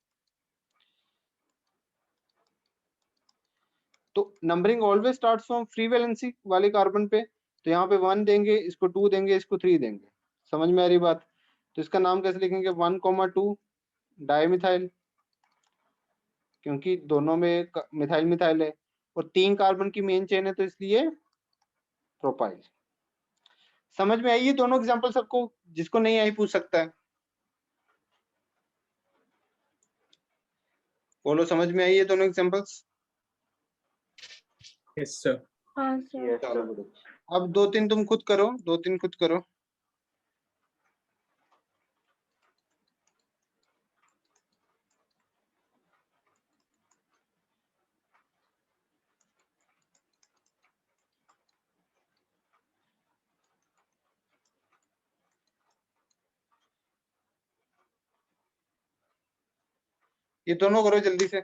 A: तो numbering always starts from free valency वाले कार्बन पे। तो यहाँ पे 1 देंगे, इसको 2 देंगे, इसको 3 देंगे। समझ में आ रही बात? तो इसका नाम कैसे लिखेंगे, 1,2 डाइमिथाइल, क्योंकि दोनों में मिथाइल मिथाइल है, और 3 कार्बन की मेन चेन है, तो इसलिए प्रोपाइल। समझ में आई ये दोनों एग्जांपल सबको? जिसको नहीं आई पूछ सकता है। बोलो समझ में आई ये दोनों एग्जांपल्स?
F: Yes, sir.
B: हाँ सर।
C: यस
A: चलो
C: सर।
A: बोलो। अब 2-3 तुम खुद करो, 2-3 खुद करो। ये दोनों करो जल्दी से।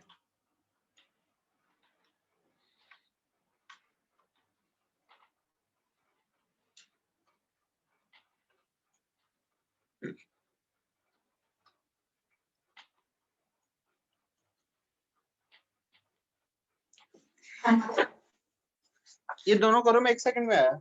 A: ये दोनों करो, मैं 1 सेकंड में आया।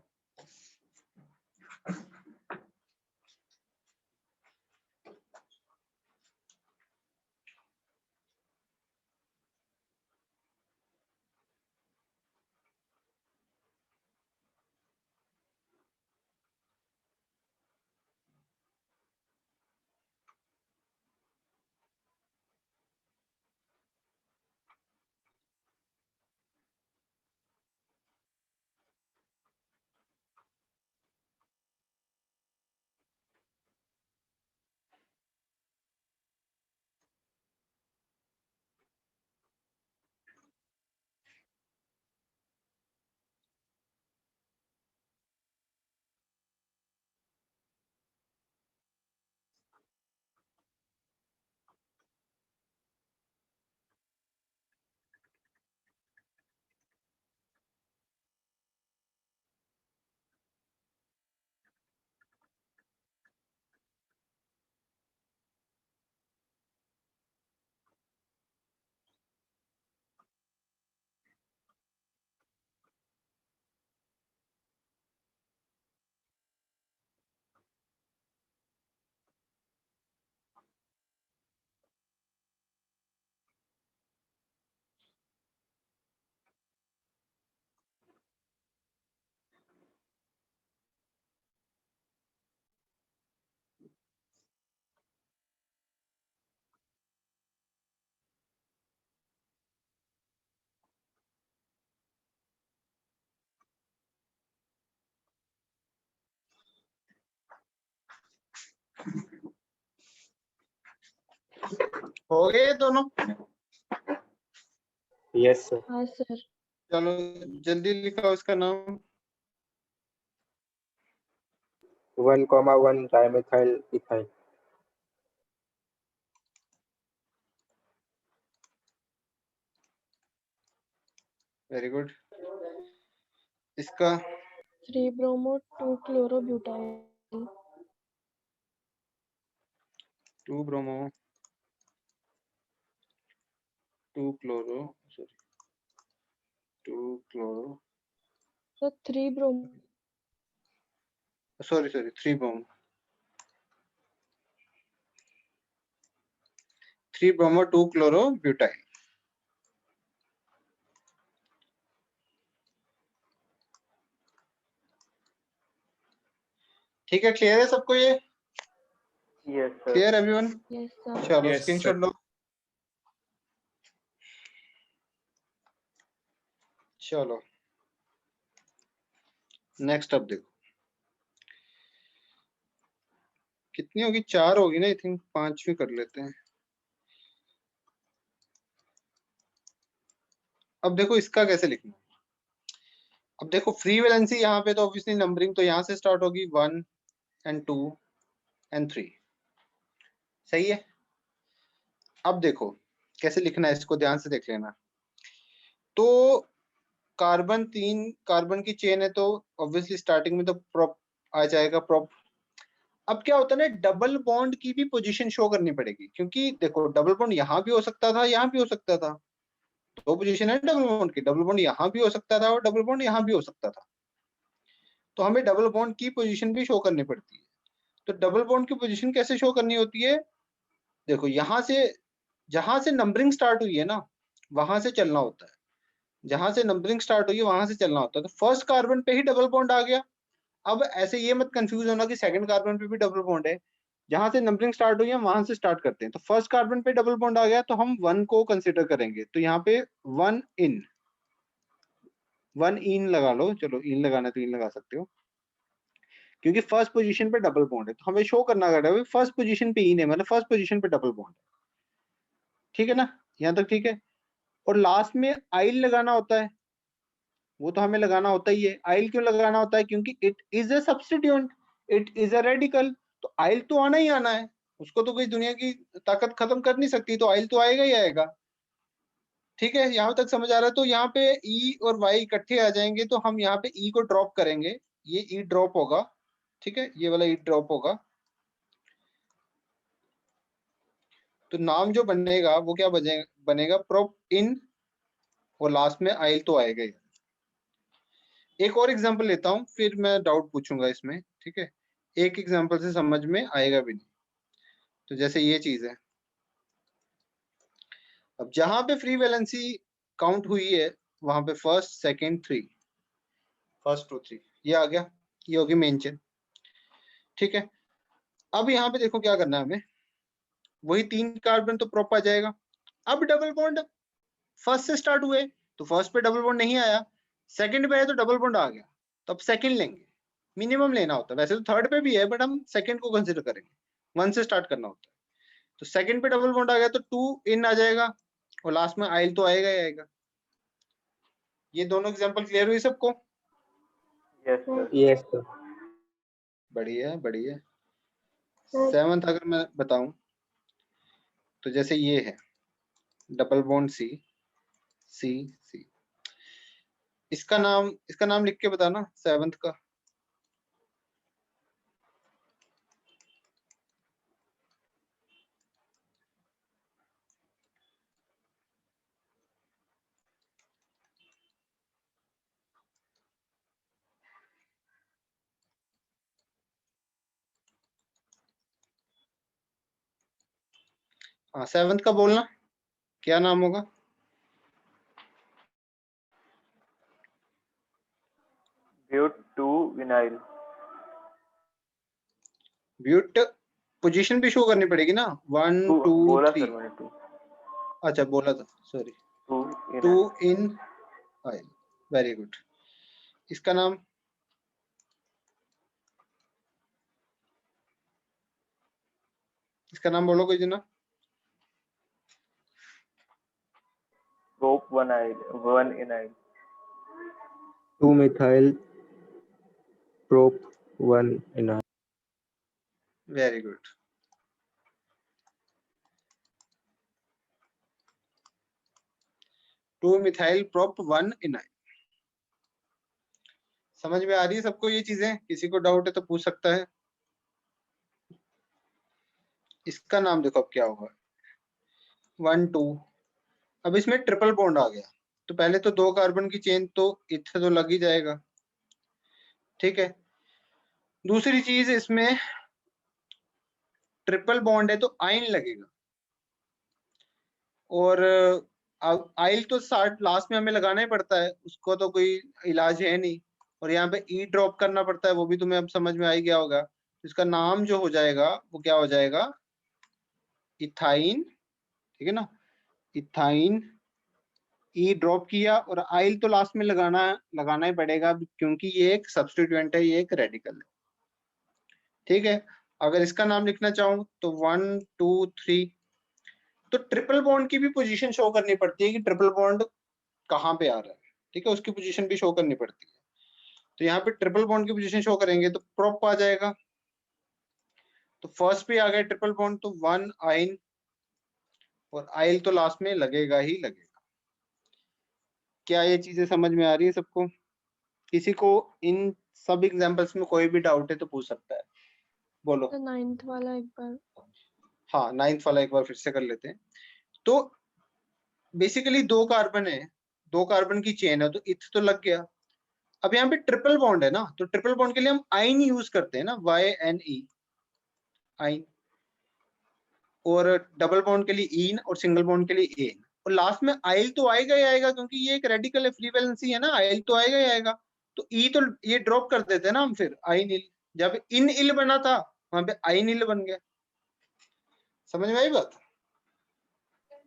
A: हो गए दोनों?
E: Yes sir.
B: हाँ सर।
A: चलो जल्दी लिखा उसका नाम।
E: 1,1 डाइमेथाइल इथाइल।
A: Very good. इसका
B: 3 bromo 2 क्लोरोब्यूटाइल।
A: 2 bromo 2 chloro, sorry 2 chloro,
B: तो 3 bromo
A: sorry 3 bromo 3 bromo 2 chloro butyl. ठीक है, क्लियर है सबको ये?
C: Yes sir.
A: Clear everyone?
B: Yes sir.
A: चलो
F: Yes,
A: स्क्रीनशॉट
F: sir.
A: लो। चलो नेक्स्ट अब देखो कितनी होगी, 4 होगी ना, आई थिंक 5वीं कर लेते हैं। अब देखो इसका कैसे लिखना। अब देखो फ्री वैलेंसी यहाँ पे तो ऑब्वियसली नंबरिंग तो यहाँ से स्टार्ट होगी 1 and 2 and 3, सही है। अब देखो कैसे लिखना है, इसको ध्यान से देख लेना। तो कार्बन 3 कार्बन की चेन है तो ऑब्वियसली स्टार्टिंग में तो प्रोप आ जाएगा, प्रोप। अब क्या होता है ना, डबल बॉन्ड की भी पोजीशन शो करनी पड़ेगी, क्योंकि देखो डबल बॉन्ड यहाँ भी हो सकता था, यहाँ भी हो सकता था। दो पोजीशन है डबल बॉन्ड की, डबल बॉन्ड यहाँ भी हो सकता था और डबल बॉन्ड यहाँ भी हो सकता था। तो हमें डबल बॉन्ड की पोजीशन भी शो करनी पड़ती है। तो डबल बॉन्ड की पोजीशन कैसे शो करनी होती है, देखो यहाँ से जहां से नंबरिंग स्टार्ट हुई है ना, वहां से चलना होता है। जहां से नंबरिंग स्टार्ट हुई है वहां से चलना होता है। तो फर्स्ट कार्बन पे ही डबल बॉन्ड आ गया। अब ऐसे ये मत कंफ्यूज होना कि सेकंड कार्बन पे भी डबल बॉन्ड है। जहां से नंबरिंग स्टार्ट हुई है वहां से स्टार्ट करते हैं। तो फर्स्ट कार्बन पे डबल बॉन्ड आ गया तो हम 1 को कंसिडर करेंगे। तो यहाँ पे 1 इन लगा लो, चलो इन लगाना तो इन लगा सकते हो, क्योंकि फर्स्ट पोजीशन पे डबल बॉन्ड है। तो हमें शो करना है फर्स्ट पोजीशन पे इन है, मतलब फर्स्ट पोजीशन पे डबल बॉन्ड है। ठीक है ना, यहाँ तक ठीक है। और लास्ट में आइल लगाना होता है, वो तो हमें लगाना होता ही है। आइल क्यों लगाना होता है, क्योंकि it is a substituent, it is a radical. तो आइल तो आना ही आना है, उसको तो कोई दुनिया की ताकत खत्म कर नहीं सकती, तो आइल तो आएगा ही आएगा। ठीक है, यहाँ तक समझ आ रहा है। तो यहाँ पे ई और वाई इकट्ठे आ जाएंगे तो हम यहाँ पे ई को ड्रॉप करेंगे, ये ई ड्रॉप होगा। ठीक है, ये वाला ई ड्रॉप होगा। तो नाम जो बनेगा वो क्या बनेगा, प्रोप इन और लास्ट में आइल तो आएगा ही। एक और एग्जांपल लेता हूँ, फिर मैं डाउट पूछूंगा इसमें, ठीक है? एक एग्जांपल से समझ में आएगा भी नहीं। तो जैसे ये चीज है, अब जहां पे फ्री वैलेंसी काउंट हुई है वहां पे first second three, first two three, ये आ गया, ये होगी मेन चेन, ठीक है? अब यहाँ पे देखो क्या करना है हमें, वही 3 कार्बन तो प्रॉप आ जाएगा। अब डबल बॉन्ड फर्स्ट से स्टार्ट हुए तो फर्स्ट पे डबल बॉन्ड नहीं आया, सेकंड पे आया तो डबल बॉन्ड आ गया, तो अब सेकंड लेंगे, मिनिमम लेना होता है। वैसे तो थर्ड पे भी है बट हम सेकंड को कंसिडर करेंगे, 1 से स्टार्ट करना होता है। तो सेकंड पे डबल बॉन्ड आ गया तो 2 इन आ जाएगा और लास्ट में आइल तो आएगा ही आएगा। ये दोनों एग्जांपल क्लियर हुई सबको?
C: Yes sir.
E: Yes, sir.
A: बढ़िया बढ़िया।
G: सर
A: 7th अगर मैं बताऊं तो जैसे ये है डबल बॉन्ड सी सी सी, इसका नाम लिख के बताना 7th का। हाँ 7th का बोलना, क्या नाम होगा?
C: But 2 vinyl.
A: ब्यूट पोजीशन भी शो करनी पड़ेगी ना, 1 2
C: बोला
A: 3।
C: सर मैंने 2।
A: अच्छा बोला था, सॉरी।
C: 2
A: 2
C: इन
A: इन आइल, वेरी गुड। इसका नाम? इसका नाम बोलो कोई जना।
C: प्रोप 1 आइल 1 इन आइल।
E: 2-methyl prop 1 enol.
A: Very good. Two methyl prop 1 इनाइल। समझ में आ रही है सबको ये चीजें? किसी को डाउट है तो पूछ सकता है। इसका नाम देखो अब क्या होगा, 1 2। अब इसमें ट्रिपल बॉन्ड आ गया तो पहले तो 2 कार्बन की चेन तो इथे तो लग ही जाएगा, ठीक है? दूसरी चीज इसमें ट्रिपल बॉन्ड है तो आइन लगेगा, और आइल तो लास्ट में हमें लगाना ही पड़ता है, उसको तो कोई इलाज है नहीं। और यहाँ पे ई ड्रॉप करना पड़ता है, वो भी तुम्हें अब समझ में आ ही गया होगा। इसका नाम जो हो जाएगा वो क्या हो जाएगा, इथाइन, ठीक है ना? इथाइन, ई ड्रॉप किया और आइल तो लास्ट में लगाना ही पड़ेगा क्योंकि ये एक सब्स्टिट्यूएंट है, ये एक रेडिकल है, ठीक है? अगर इसका नाम लिखना चाहूँ तो 1 2 3। तो ट्रिपल बॉन्ड की भी पोजीशन शो करनी पड़ती है कि ट्रिपल बॉन्ड कहाँ पे आ रहा है, ठीक है? उसकी पोजीशन भी शो करनी पड़ती है। तो यहाँ पे ट्रिपल बॉन्ड की पोजीशन शो करेंगे तो प्रोप आ जाएगा। तो फर्स्ट पे आ गया ट्रिपल बॉन्ड तो 1 आइन और आइल तो लास्ट में लगेगा ही लगेगा। क्या ये चीजें समझ में आ रही है सबको? किसी को इन सब एग्जांपल्स में कोई भी डाउट है तो पूछ सकता है, बोलो।
B: तो 9th वाला एक बार।
A: हाँ 9th वाला एक बार फिर से कर लेते हैं। तो बेसिकली 2 कार्बन है, 2 कार्बन की चेन है तो इथ तो लग गया। अब यहाँ पे ट्रिपल बॉन्ड है ना, तो ट्रिपल बॉन्ड के लिए हम आइन यूज करते हैं ना, YNE आइन, और डबल बॉन्ड के लिए इन और सिंगल बॉन्ड के लिए एन, और लास्ट में आइल तो आएगा ही आएगा क्योंकि ये एक रेडिकल है, फ्री वैलेंसी है ना, आइल तो आएगा ही आएगा। तो ई तो ये ड्रॉप कर देते हैं ना हम, फिर आइन इल, जब इन इल बना था वहां पे आइन इल बन गया। समझ में आई बात?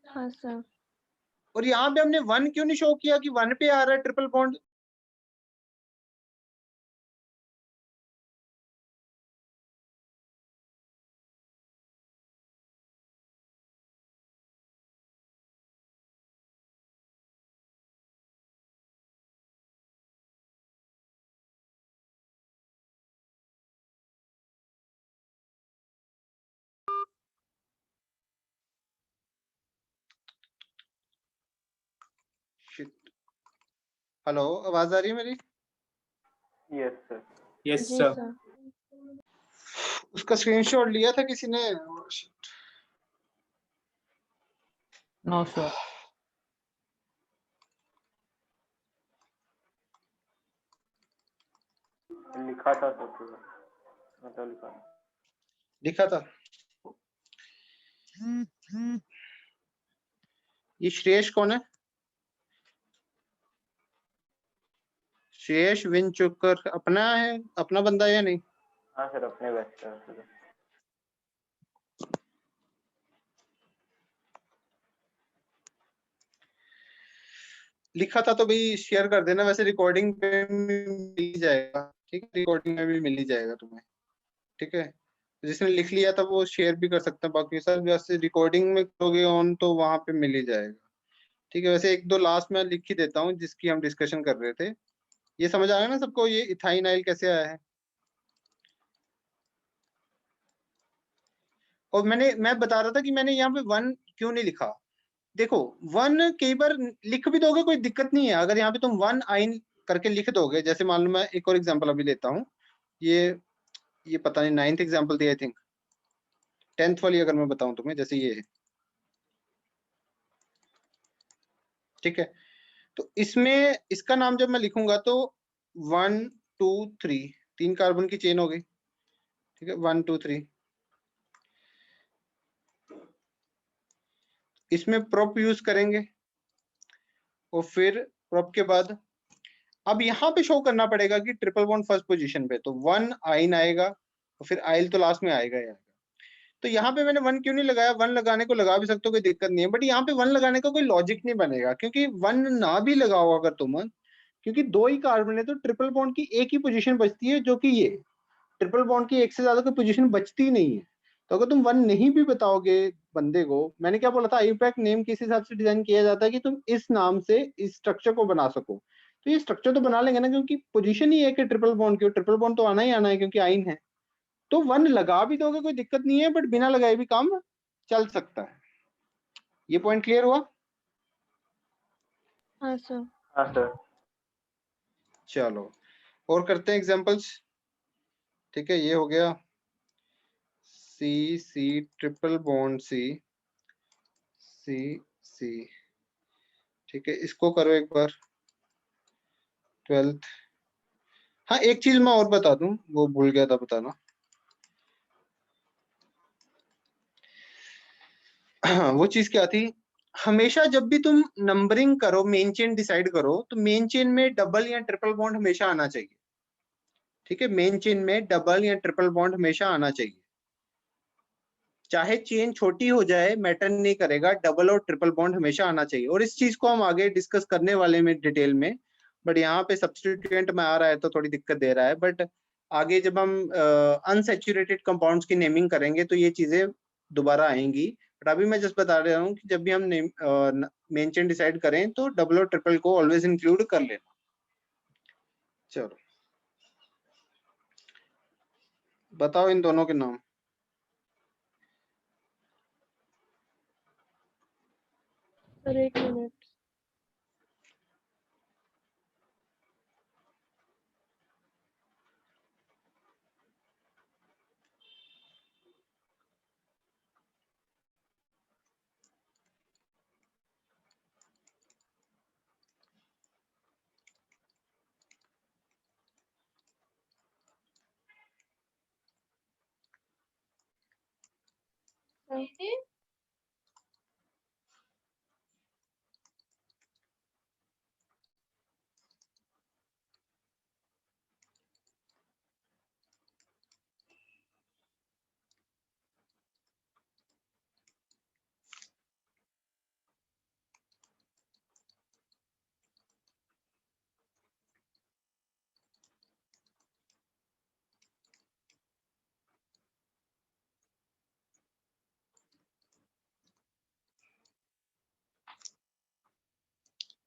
B: हाँ सर।
A: और यहाँ पे हमने 1 क्यों नहीं शो किया कि 1 पे आ रहा है ट्रिपल बॉन्ड? हेलो, आवाज आ रही है मेरी?
C: Yes sir.
F: Yes,
B: जी
F: sir.
B: सर।
A: उसका स्क्रीनशॉट लिया था किसी ने?
D: No sir.
C: लिखा था तो पूरा मतलब
A: लिखा
C: लिखा
A: था। ये श्रेयस कौन है? श्रेयस विंचुकर अपना है, अपना बंदा है या नहीं?
C: हाँ सर अपने बैच का है सर।
A: लिखा था तो भाई शेयर कर देना, वैसे रिकॉर्डिंग पे मिल ही जाएगा, ठीक है, रिकॉर्डिंग में भी मिल ही जाएगा तुम्हें, ठीक है। जिसने लिख लिया था वो शेयर भी कर सकता है, बाकी सब वैसे रिकॉर्डिंग में करोगे ऑन तो वहां पे मिल ही जाएगा, ठीक है। वैसे एक दो लास्ट में लिख ही देता हूँ जिसकी हम डिस्कशन कर रहे थे। ये समझ आया ना सबको, ये इथाइनाइल कैसे आया है? और मैं बता रहा था कि मैंने यहाँ पे वन क्यों नहीं लिखा। देखो वन कई बार लिख भी दोगे कोई दिक्कत नहीं है, अगर यहाँ पे तुम वन आइन करके लिख दोगे, जैसे मान लो मैं एक और एग्जांपल अभी लेता हूँ, ये पता नहीं 9th एग्जांपल थी आई थिंक, 10th वाली अगर मैं बताऊं तुम्हें, जैसे ये है, ठीक है। तो इसमें इसका नाम जब मैं लिखूंगा तो 1 2 3 3 कार्बन की चेन हो गई, ठीक है, 1 2 3। इसमें प्रोप यूज करेंगे और फिर प्रोप के बाद अब यहाँ पे शो करना पड़ेगा कि ट्रिपल बॉन्ड फर्स्ट पोजीशन पे, तो वन आइन आएगा और फिर आइल तो लास्ट में आएगा ही आएगा। तो यहाँ पे मैंने वन क्यों नहीं लगाया, वन लगाने को लगा भी सकते हो, कोई दिक्कत नहीं है, बट यहाँ पे वन लगाने का कोई लॉजिक नहीं बनेगा, क्योंकि वन ना भी लगाओ अगर तुम, क्योंकि दो ही कार्बन है तो ट्रिपल बॉन्ड की एक ही पोजीशन बचती है, जो कि ये ट्रिपल बॉन्ड की एक से ज्यादा कोई पोजीशन बचती नहीं है। तो अगर तुम वन नहीं भी बताओगे बंदे को, मैंने क्या बोला था, आईयूपैक नेम किस हिसाब से डिजाइन किया जाता है कि तुम इस नाम से इस स्ट्रक्चर को बना सको, तो ये स्ट्रक्चर तो बना लेंगे ना, क्योंकि पोजीशन ही है कि ट्रिपल बॉन्ड की, ट्रिपल बॉन्ड तो आना ही आना है क्योंकि आइन है। तो वन लगा भी दोगे कोई दिक्कत नहीं है, बट बिना लगाए भी काम चल सकता है। ये पॉइंट क्लियर हुआ?
B: हाँ सर।
C: हाँ सर।
A: चलो और करते हैं एग्जांपल्स, ठीक है। ये हो गया सी सी ट्रिपल बॉन्ड सी सी सी, ठीक है। इसको करो एक बार 12th। हाँ एक चीज मैं और बता दूं, वो भूल गया था बताना। वो चीज क्या थी, हमेशा जब भी तुम नंबरिंग करो, मेन चेन डिसाइड करो, तो मेन चेन में डबल या ट्रिपल बॉन्ड हमेशा आना चाहिए, ठीक है। मेन चेन में डबल या ट्रिपल बॉन्ड हमेशा आना चाहिए, चाहे चेन छोटी हो जाए मैटर नहीं करेगा, डबल और ट्रिपल बॉन्ड हमेशा आना चाहिए। और इस चीज को हम आगे डिस्कस करने वाले में डिटेल में, बट यहाँ पे सब्स्टिट्यूएंट में आ रहा है तो थोड़ी दिक्कत दे रहा है, बट आगे जब हम अनसैचुरेटेड कंपाउंड्स की नेमिंग करेंगे तो ये चीजें दोबारा आएंगी। बट अभी मैं जस्ट बता रहा हूँ कि जब भी हम मेन चेन डिसाइड करें तो डबल और ट्रिपल को ऑलवेज इंक्लूड कर लेना। चलो बताओ इन दोनों के नाम।
B: सर एक मिनट।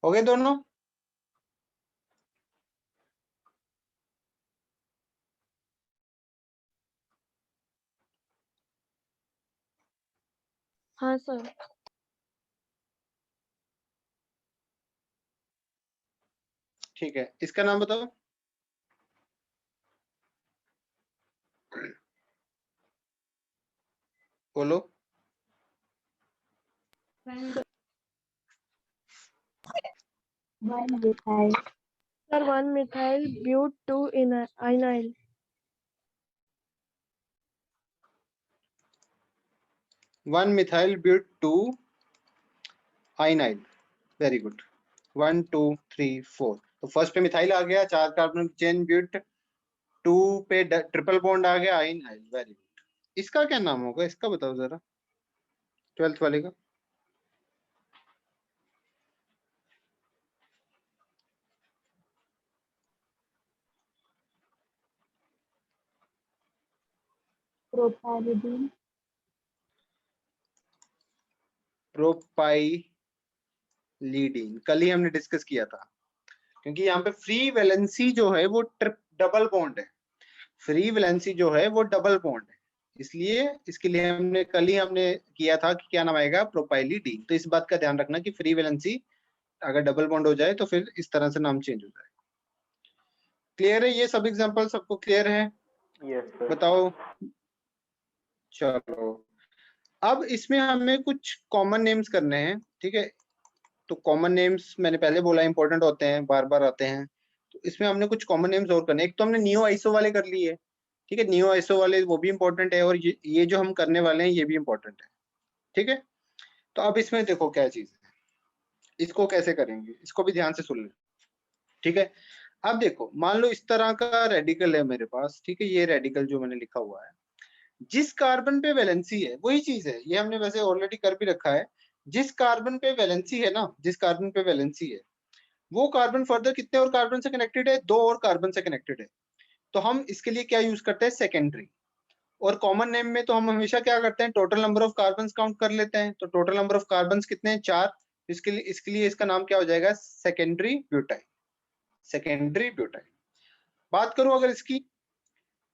A: हो गए दोनों?
B: हाँ सर।
A: ठीक है, इसका नाम बताओ। बोलो।
G: One methyl
B: sir 1 methyl but 2 ynyl.
A: 1 methyl but 2 ynyl. Very good. 1 2 3 4। तो फर्स्ट पे मिथाइल आ गया, 4 कार्बन चेन ब्यूट, 2 पे ट्रिपल बॉन्ड आ गया आइनाइल। Very good. इसका क्या नाम होगा, इसका बताओ जरा, 12th वाले का।
G: प्रोपैरिडीन।
A: प्रोपाइलीडीन कल ही हमने डिस्कस किया था, क्योंकि यहाँ पे फ्री वैलेंसी जो है वो डबल बॉन्ड है। फ्री वैलेंसी जो है वो डबल बॉन्ड है, इसलिए इसके लिए हमने कल ही हमने किया था कि क्या नाम आएगा, प्रोपाइलीडीन। तो इस बात का ध्यान रखना कि फ्री वैलेंसी अगर डबल बॉन्ड हो जाए तो फिर इस तरह से नाम चेंज हो जाए। क्लियर है, ये सब एग्जांपल सबको क्लियर है?
C: Yes sir.
A: बताओ। चलो अब इसमें हमें कुछ कॉमन नेम्स करने हैं, ठीक है। तो कॉमन नेम्स मैंने पहले बोला इंपॉर्टेंट होते हैं, बार बार आते हैं। तो इसमें हमने कुछ कॉमन नेम्स और करने हैं। एक तो हमने नियो आइसो वाले कर लिए, ठीक है। नियो आइसो वाले वो भी इंपॉर्टेंट है, और ये जो हम करने वाले हैं ये भी इंपॉर्टेंट है, ठीक है। तो अब इसमें देखो क्या चीज है, इसको कैसे करेंगे, इसको भी ध्यान से सुन लें, ठीक है। अब देखो, मान लो इस तरह का रेडिकल है मेरे पास, ठीक है। ये रेडिकल जो मैंने लिखा हुआ है, जिस कार्बन पे वैलेंसी है वही चीज है, ये हमने वैसे ऑलरेडी कर भी रखा है। जिस कार्बन पे वैलेंसी है ना, जिस कार्बन पे वैलेंसी है वो कार्बन फर्दर कितने और कार्बन से कनेक्टेड है, 2 और कार्बन से कनेक्टेड है। तो हम इसके लिए क्या यूज करते हैं, सेकेंडरी। और कॉमन नेम में तो हम हमेशा क्या करते हैं, total number of carbon count कर लेते हैं। तो टोटल नंबर ऑफ कार्बन कितने हैं, 4। इसके लिए इसका नाम क्या हो जाएगा, सेकेंडरी ब्यूटाइल। Secondary butyl. बात करूं अगर इसकी,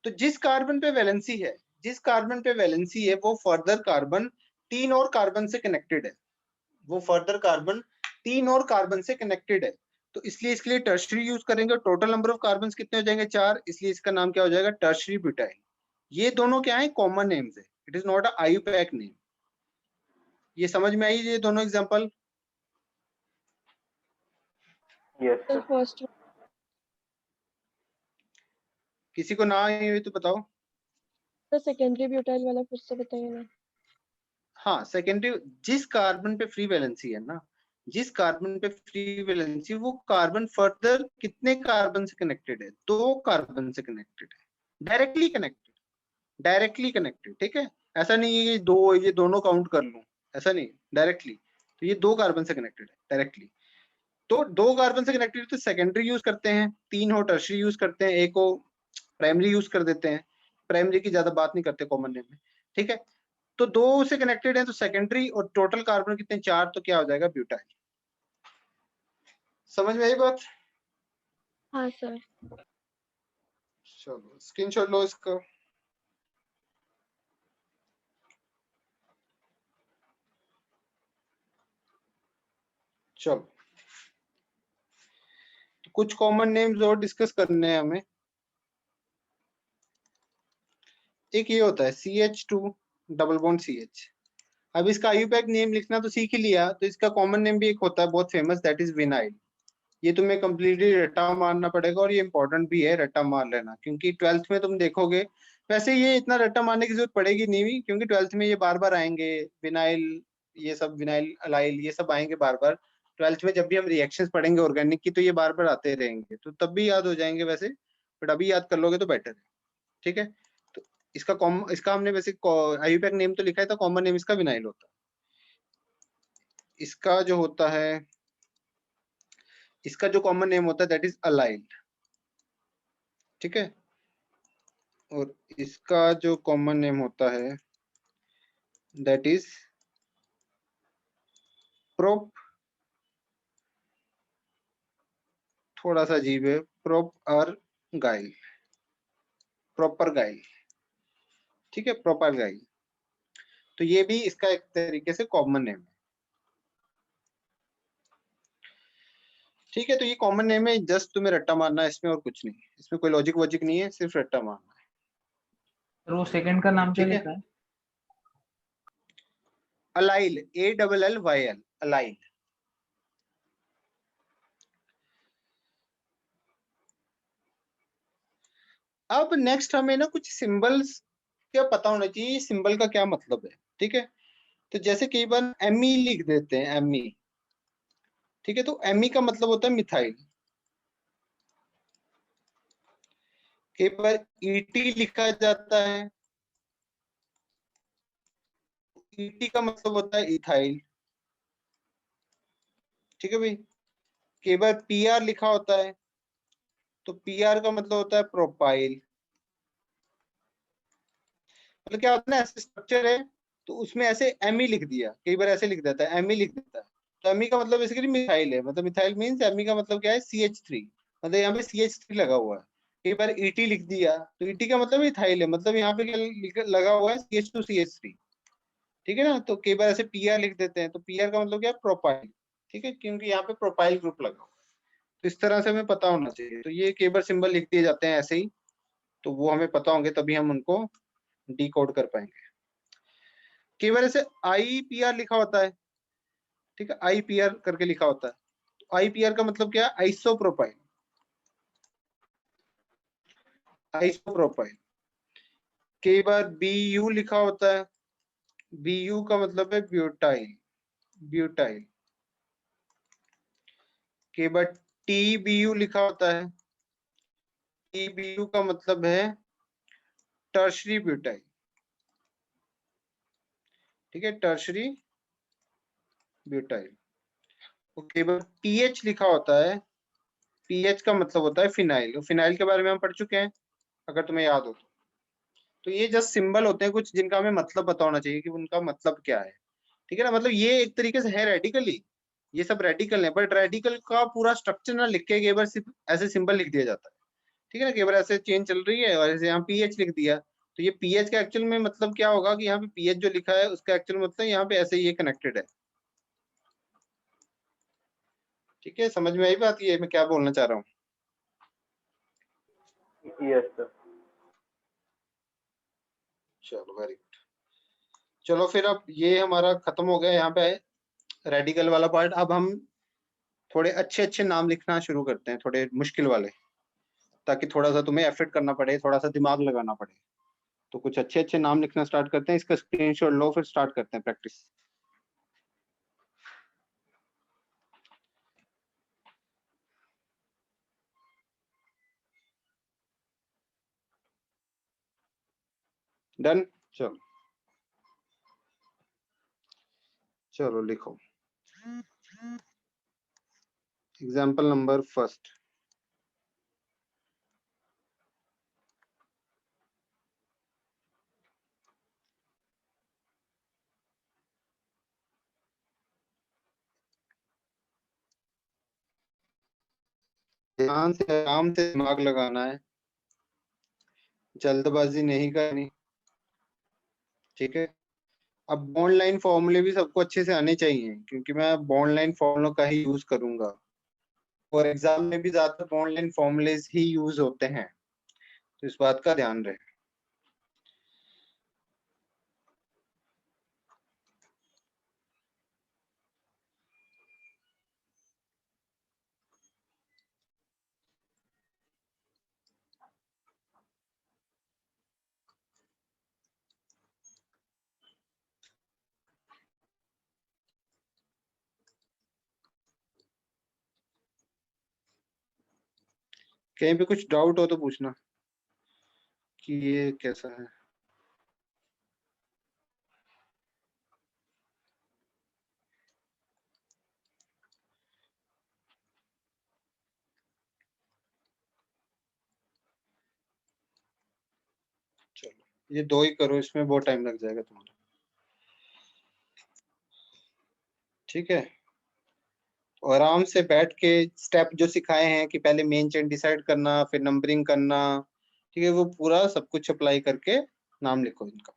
A: तो जिस कार्बन पे वैलेंसी है, जिस कार्बन पे वैलेंसी है वो फर्दर कार्बन 3 और कार्बन से कनेक्टेड है, वो फर्दर कार्बन 3 और कार्बन से कनेक्टेड है। तो इसलिए इसके लिए टर्शरी यूज करेंगे। टोटल नंबर ऑफ कार्बन कितने हो जाएंगे, 4, इसलिए इसका नाम क्या हो जाएगा, टर्शरी ब्यूटाइल। ये दोनों क्या है, कॉमन नेम्स है, it is not a IUPAC name. ये समझ में आई ये दोनों example?
C: Yes
B: sir
C: sir.
B: First
A: किसी को ना आई हुई तो बताओ।
B: सर सेकेंडरी ब्यूटाइल वाला फिर से बताइए ना।
A: हाँ, सेकेंडरी, जिस कार्बन पे फ्री वैलेंसी है ना, जिस कार्बन पे फ्री वैलेंसी, वो कार्बन फर्दर कितने कार्बन से कनेक्टेड है, 2 कार्बन से कनेक्टेड है, डायरेक्टली कनेक्टेड, डायरेक्टली कनेक्टेड, ठीक है। ऐसा नहीं है ये दोनों काउंट कर लूं, ऐसा नहीं, डायरेक्टली। तो ये 2 कार्बन से कनेक्टेड है डायरेक्टली। तो 2 कार्बन से कनेक्टेड तो सेकेंडरी यूज करते हैं, 3 हो टर्शरी यूज करते हैं, 1 हो प्राइमरी यूज कर देते हैं। प्राइमरी की ज्यादा बात नहीं करते कॉमन नेम में, ठीक है। तो 2 से कनेक्टेड है तो सेकेंडरी, और टोटल कार्बन कितने, 4, तो क्या हो जाएगा, ब्यूटाइल। समझ में आई बात?
B: हाँ सर।
A: चलो स्क्रीनशॉट लो इसका। चलो तो कुछ कॉमन नेम्स और डिस्कस करने हैं हमें। एक ये होता है CH2 डबल बॉन्ड CH। अब इसका आईयूपैक नेम लिखना तो सीख ही लिया, तो इसका कॉमन नेम भी एक होता है बहुत फेमस, दैट इज विनाइल। ये तुम्हें कंप्लीटली रट्टा मारना पड़ेगा, और ये इंपॉर्टेंट भी है, रट्टा मार लेना, क्योंकि 12th में तुम देखोगे। वैसे ये इतना रट्टा मारने की जरूरत पड़ेगी नहीं, क्योंकि 12th में ये बार बार आएंगे, विनाइल, ये सब विनाइल अलाइल, ये सब आएंगे बार बार। 12th में जब भी हम रिएक्शंस पढ़ेंगे ऑर्गेनिक की, तो ये बार बार आते रहेंगे, तो तब भी याद हो जाएंगे वैसे, बट अभी याद कर लोगे तो बेटर है, ठीक है। तो इसका हमने वैसे आईयूपैक नेम तो लिखा है, तो कॉमन नेम इसका विनाइल होता है। इसका जो होता है, इसका जो कॉमन नेम होता है दैट इज अलाइल, ठीक है। और इसका जो कॉमन नेम होता है दैट इज प्रोप, थोड़ा सा अजीब है, प्रोपर गाइल, प्रॉपर गाइल, ठीक है, प्रॉपर गाइल। तो ये भी इसका एक तरीके से कॉमन नेम है, ठीक है। तो ये कॉमन नेम है, जस्ट तुम्हें रट्टा मारना है इसमें, और कुछ नहीं, इसमें कोई लॉजिक वॉजिक नहीं है, सिर्फ रट्टा मारना है,
D: सर वो सेकंड का नाम क्या
A: ठीक है।
D: लिखा है?
A: Allyl, ALLYL, allyl. अब नेक्स्ट हमें ना कुछ सिंबल्स क्या पता होना चाहिए, सिंबल का क्या मतलब है। ठीक है, तो जैसे कई बार एमई लिख देते हैं, एमई। ठीक है, तो एमई का मतलब होता है मिथाइल। कई बार ईटी लिखा जाता है, ईटी का मतलब होता है इथाइल। ठीक है भाई, कई बार पीआर लिखा होता है, तो पीआर का मतलब होता है प्रोपाइल। मतलब क्या होता है ना, ऐसे स्ट्रक्चर है तो उसमें ऐसे एमई लिख दिया, कई बार ऐसे लिख देता है, एमई लिख देता है। तो एमई का मतलब बेसिकली मिथाइल है, मतलब मिथाइल मींस एमई का मतलब क्या है, CH3। मतलब यहाँ पे CH3 लगा हुआ है। कई बार ईटी लिख दिया, तो ईटी का मतलब इथाइल है, मतलब यहाँ पे क्या लगा हुआ है, CH2CH3। ठीक है ना, तो कई बार ऐसे पीआर लिख देते हैं, तो पीआर का मतलब क्या है, प्रोपाइल। ठीक है, क्योंकि यहाँ पे प्रोपाइल ग्रुप लगा हुआ है। तो इस तरह से हमें पता होना चाहिए। तो ये कई बार सिंबल लिख दिए जाते हैं ऐसे ही, तो वो हमें पता होंगे, तभी हम उनको डिकोड कर पाएंगे। कई बार ऐसे IPR लिखा होता है। ठीक है, IPR करके लिखा होता है। तो IPR का मतलब क्या है, आइसोप्रोपाइल। आइसोप्रोपाइल। कई बार BU लिखा होता है, BU का मतलब है ब्यूटाइल। ब्यूटाइल। कई बार TBU लिखा होता है, TBU का मतलब है टर्शरी ब्यूटाइल। ठीक है, टर्शरी ब्यूटाइल। तो कई बार PH लिखा होता है, PH का मतलब होता है फिनाइल। फिनाइल के बारे में हम पढ़ चुके हैं, अगर तुम्हें याद हो तो ये जस्ट सिंबल होते हैं कुछ, जिनका हमें मतलब पता होना चाहिए कि उनका मतलब क्या है। ठीक है ना, मतलब ये एक तरीके से है रेडिकली, ये सब रेडिकल है, बट रेडिकल का पूरा स्ट्रक्चर ना लिख के कई बार सिर्फ ऐसे सिंबल लिख दिया जाता है। ठीक है ना, कई बार ऐसे चेन चल रही है और ऐसे यहाँ PH लिख दिया, तो ये PH का एक्चुअल में मतलब क्या होगा कि यहाँ पे PH जो लिखा है उसका एक्चुअल मतलब यहाँ पे ऐसे ये कनेक्टेड है। ठीक है, समझ में आई बात, ये मैं क्या बोलना चाह रहा हूँ।
C: Yes sir.
A: चलो वेरी गुड। चलो फिर अब ये हमारा खत्म हो गया यहाँ पे रेडिकल वाला पार्ट। अब हम थोड़े अच्छे अच्छे नाम लिखना शुरू करते हैं, थोड़े मुश्किल वाले, ताकि थोड़ा सा तुम्हें एफर्ट करना पड़े, थोड़ा सा दिमाग लगाना पड़े। तो कुछ अच्छे अच्छे नाम लिखना स्टार्ट करते हैं, इसका स्क्रीनशॉट लो, फिर स्टार्ट करते हैं प्रैक्टिस। डन। चलो चलो लिखो। Example number first. ध्यान से आराम से दिमाग लगाना है, जल्दबाजी नहीं करनी। ठीक है, अब बॉन्ड लाइन फॉर्मूले भी सबको अच्छे से आने चाहिए, क्योंकि मैं बॉन्ड लाइन फॉर्मूलों का ही यूज करूंगा, और एग्जाम में भी ज्यादातर बॉन्ड लाइन फॉर्मूलेज ही यूज होते हैं, तो इस बात का ध्यान रहे। कहीं पे कुछ डाउट हो तो पूछना कि ये कैसा है। चलो ये दो ही करो, इसमें बहुत टाइम लग जाएगा तुम्हारा। ठीक है, और आराम से बैठ के स्टेप जो सिखाए हैं कि पहले मेन चेन डिसाइड करना, फिर नंबरिंग करना, ठीक है, वो पूरा सब कुछ अप्लाई करके नाम लिखो इनका।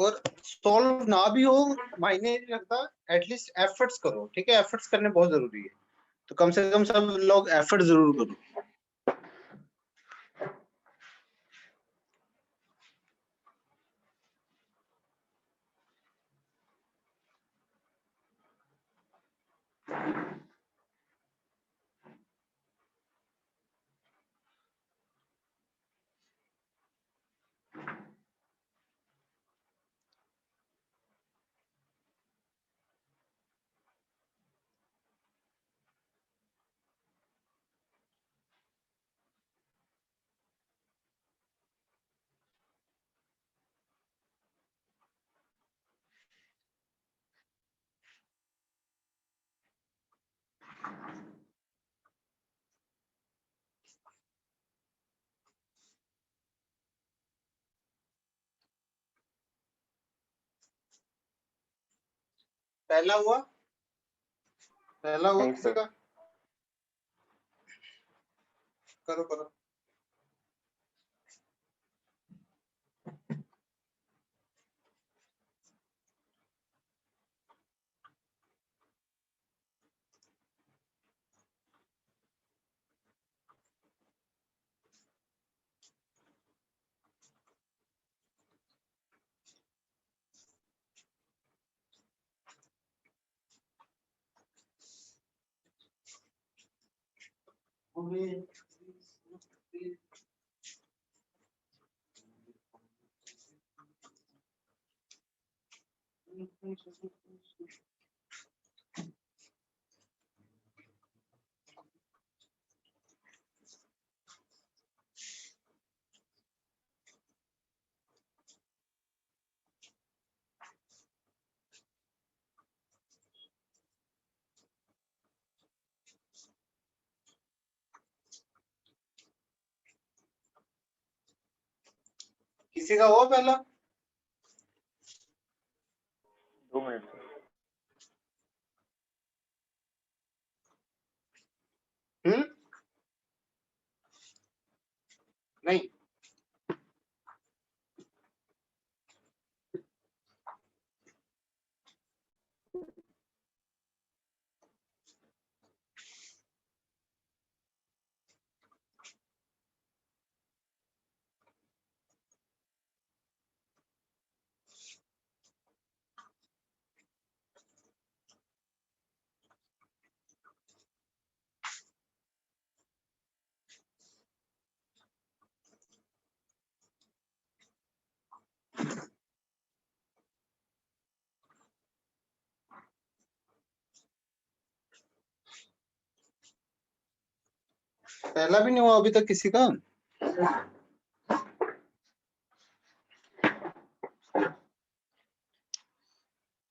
A: और सॉल्व ना भी हो मायने नहीं रखता, एटलीस्ट एफर्ट्स करो, ठीक है? एफर्ट्स करने बहुत जरूरी है, तो कम से कम सब लोग एफर्ट जरूर करो। पहला हुआ
C: नहीं
A: किसी
C: सर।
A: का? करो करो। किसी का हुआ पहला?
C: 2 मिनट सर।
A: नहीं, पहला भी नहीं हुआ अभी तक किसी का?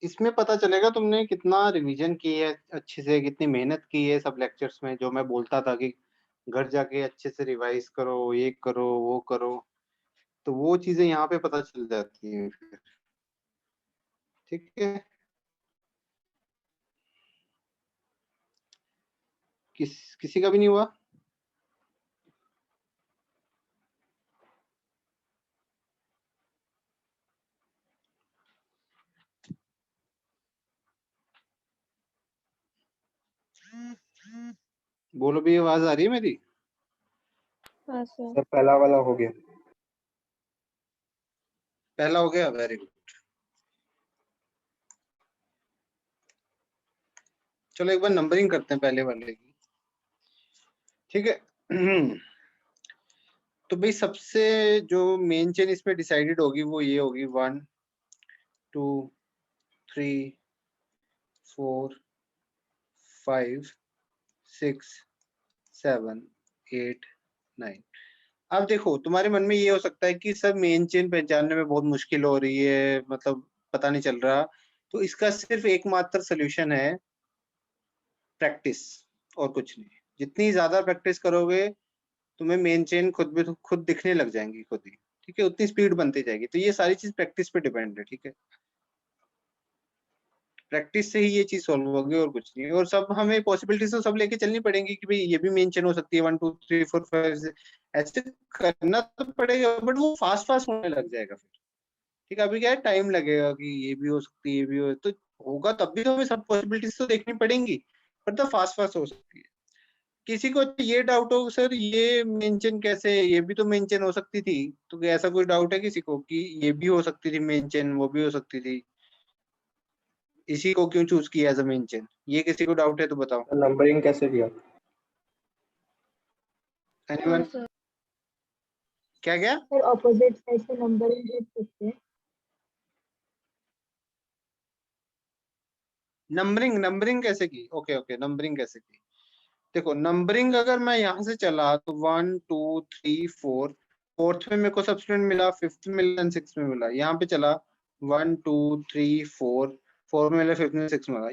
A: इसमें पता चलेगा तुमने कितना रिवीजन की है अच्छे से, कितनी मेहनत की है सब लेक्चर्स में, जो मैं बोलता था कि घर जाके अच्छे से रिवाइज करो, ये करो वो करो, तो वो चीजें यहाँ पे पता चल जाती है फिर। ठीक है, किसी का भी नहीं हुआ? बोलो भी, आवाज आ रही है मेरी?
B: हाँ सर।
E: सर पहला वाला हो गया।
A: पहला हो गया, वेरी गुड। चलो एक बार नंबरिंग करते हैं पहले वाले की, ठीक है? तो भाई सबसे जो मेन चेन इसमें डिसाइडेड होगी वो ये होगी 1 2 3 4 5 6 7 8 9। अब देखो तुम्हारे मन में ये हो सकता है कि सर मेन चेन पहचानने में बहुत मुश्किल हो रही है, मतलब पता नहीं चल रहा, तो इसका सिर्फ एकमात्र सोल्यूशन है प्रैक्टिस, और कुछ नहीं। जितनी ज्यादा प्रैक्टिस करोगे तुम्हें मेन चेन खुद दिखने लग जाएंगी खुद ही, ठीक है? उतनी स्पीड बनती जाएगी। तो ये सारी चीज प्रैक्टिस पे डिपेंड है, ठीक है? प्रैक्टिस से ही ये चीज सॉल्व होगी और कुछ नहीं। और सब हमें पॉसिबिलिटीज तो सब लेके चलनी पड़ेंगी कि भाई ये भी मेन चेन हो सकती है 1 2 3 4 5 ऐसे करना तो पड़ेगा, बट वो फास्ट फास्ट होने लग जाएगा फिर, ठीक है, अभी क्या है, टाइम लगेगा कि ये भी हो सकती है, ये भी हो, तो होगा तब भी तो हमें सब पॉसिबिलिटीज तो देखनी पड़ेंगी, पर तो फास्ट फास्ट हो सकती है। किसी को ये डाउट हो सर ये मेंशन कैसे, ये भी तो मेंशन हो सकती थी, तो ऐसा कोई डाउट है किसी को कि ये भी हो सकती थी मेंशन, वो भी हो सकती थी, इसी को क्यों चूज किया एज अ मेंशन, ये किसी को डाउट है तो बताओ।
E: नंबरिंग कैसे दिया?
A: एनीवन?
G: सर
A: क्या क्या?
G: सर ऑपोजिट साइड से नंबरिंग लिख सकते हैं।
A: नंबरिंग नंबरिंग कैसे की? ओके ओके, नंबरिंग कैसे की? देखो नंबरिंग अगर मैं यहाँ से चला तो 1 2 3 4, फोर्थ में मेरे को सब स्टूडेंट मिला, फिफ्थ में मिला, सिक्स में मिला, यहाँ पे चला 1 2 3 4, फोर में मिला, फिफ्थ में, सिक्स में मिला।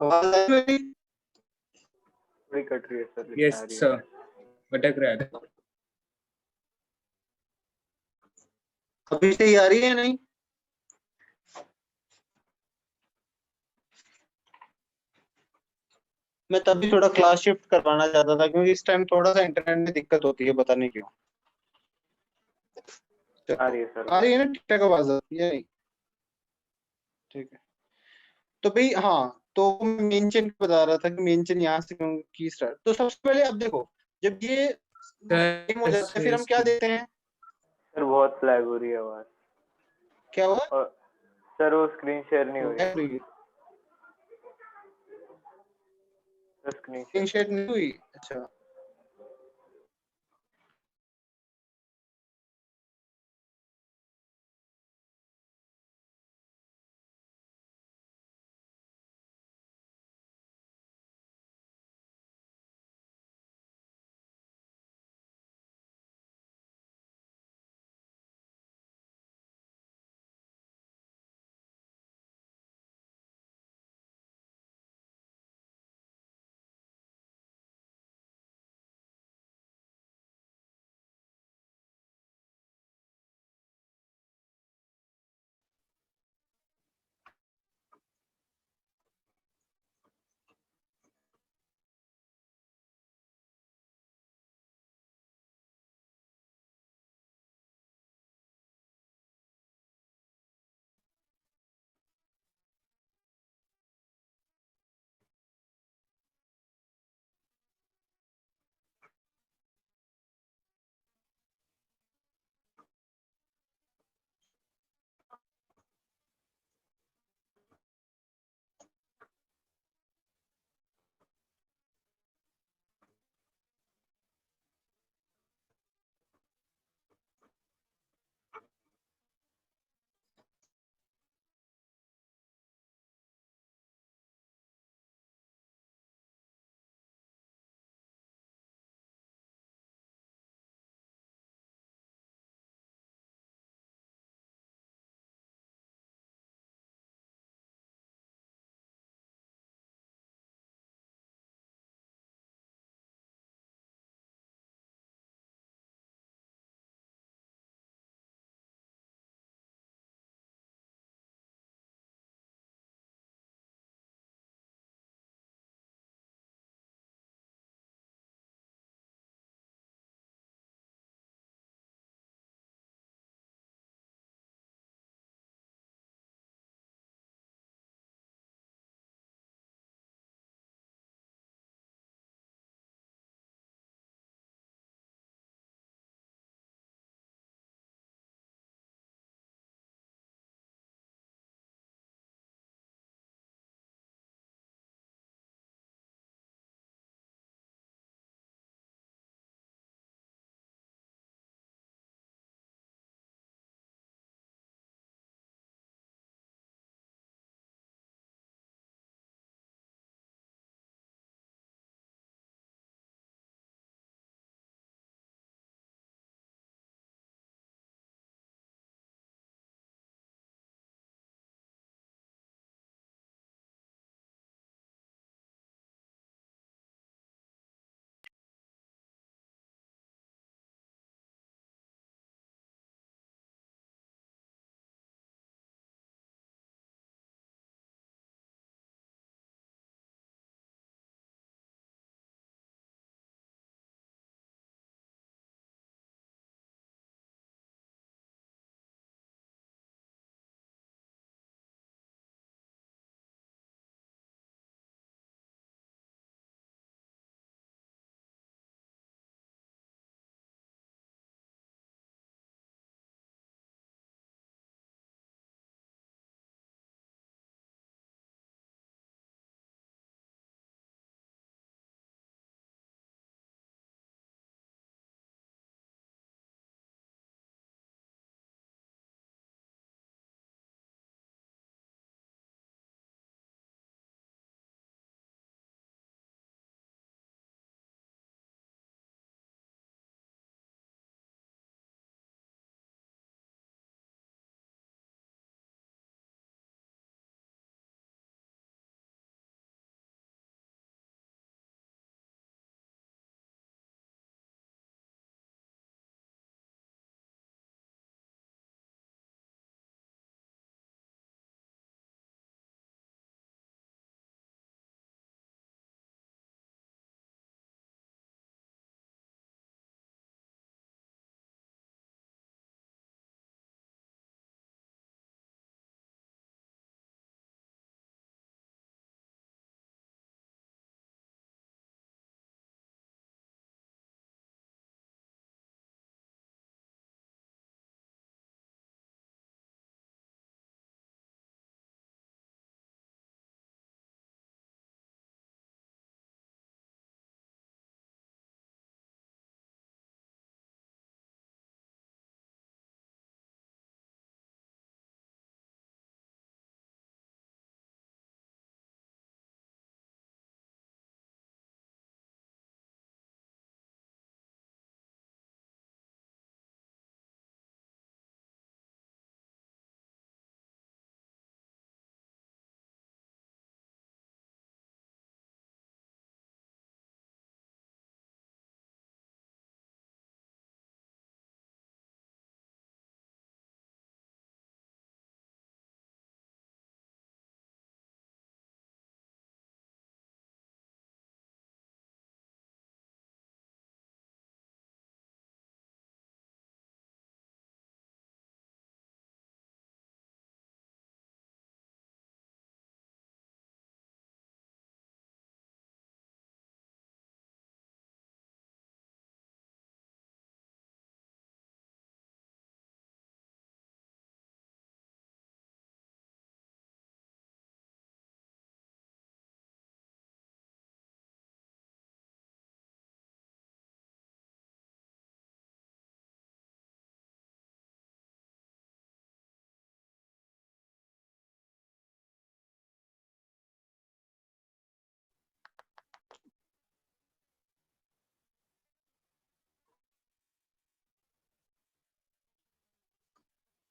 A: आवाज आ रही है मेरी?
C: थोड़ी कट रही है सर, लेकिन
F: Yes,
C: आ रही है।
F: sir. भटक रहा है.
A: अभी से आ रही है नहीं? मैं तभी थोड़ा क्लास शिफ्ट करवाना चाहता था क्योंकि इस टाइम थोड़ा सा इंटरनेट में दिक्कत होती है, पता नहीं क्यों।
C: आ रही है सर।
A: आ रही है ना, ठीक ठाक आवाज आ रही है? ठीक है, तो भाई हाँ, तो मेंशन बता रहा था कि मेंशन यहाँ से क्यों की स्टार्ट। तो सबसे पहले अब देखो, जब ये टाइम हो जाता है फिर हम क्या देते हैं?
C: सर बहुत लैग हो रही है आवाज।
A: क्या हुआ?
C: और सर वो स्क्रीन शेयर नहीं हो रही है। Sir screen
A: screen
C: share
A: share नहीं हुई? अच्छा,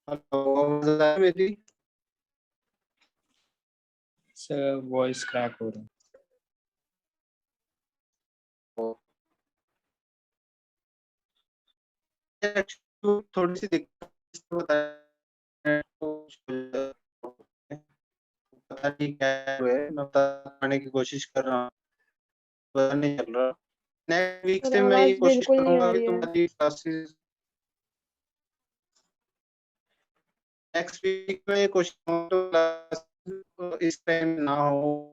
A: हेलो, आवाज आ रही है मेरी?
F: सर वॉइस क्रैक हो रहा
A: थोड़ी सी दिक्कत बताया, पता नहीं क्या है, मैं बताने की कोशिश कर रहा हूँ, पता नहीं चल रहा। नेक्स्ट वीक
B: सर
A: से मैं ये
B: आवाज
A: कोशिश
B: बिल्कुल नहीं
A: करूंगा
B: आ
A: कि
B: रही है।
A: तुम्हारी क्लासेस नेक्स्ट वीक में ये कोशिश करूंगा तो क्लास इस टाइम ना हो।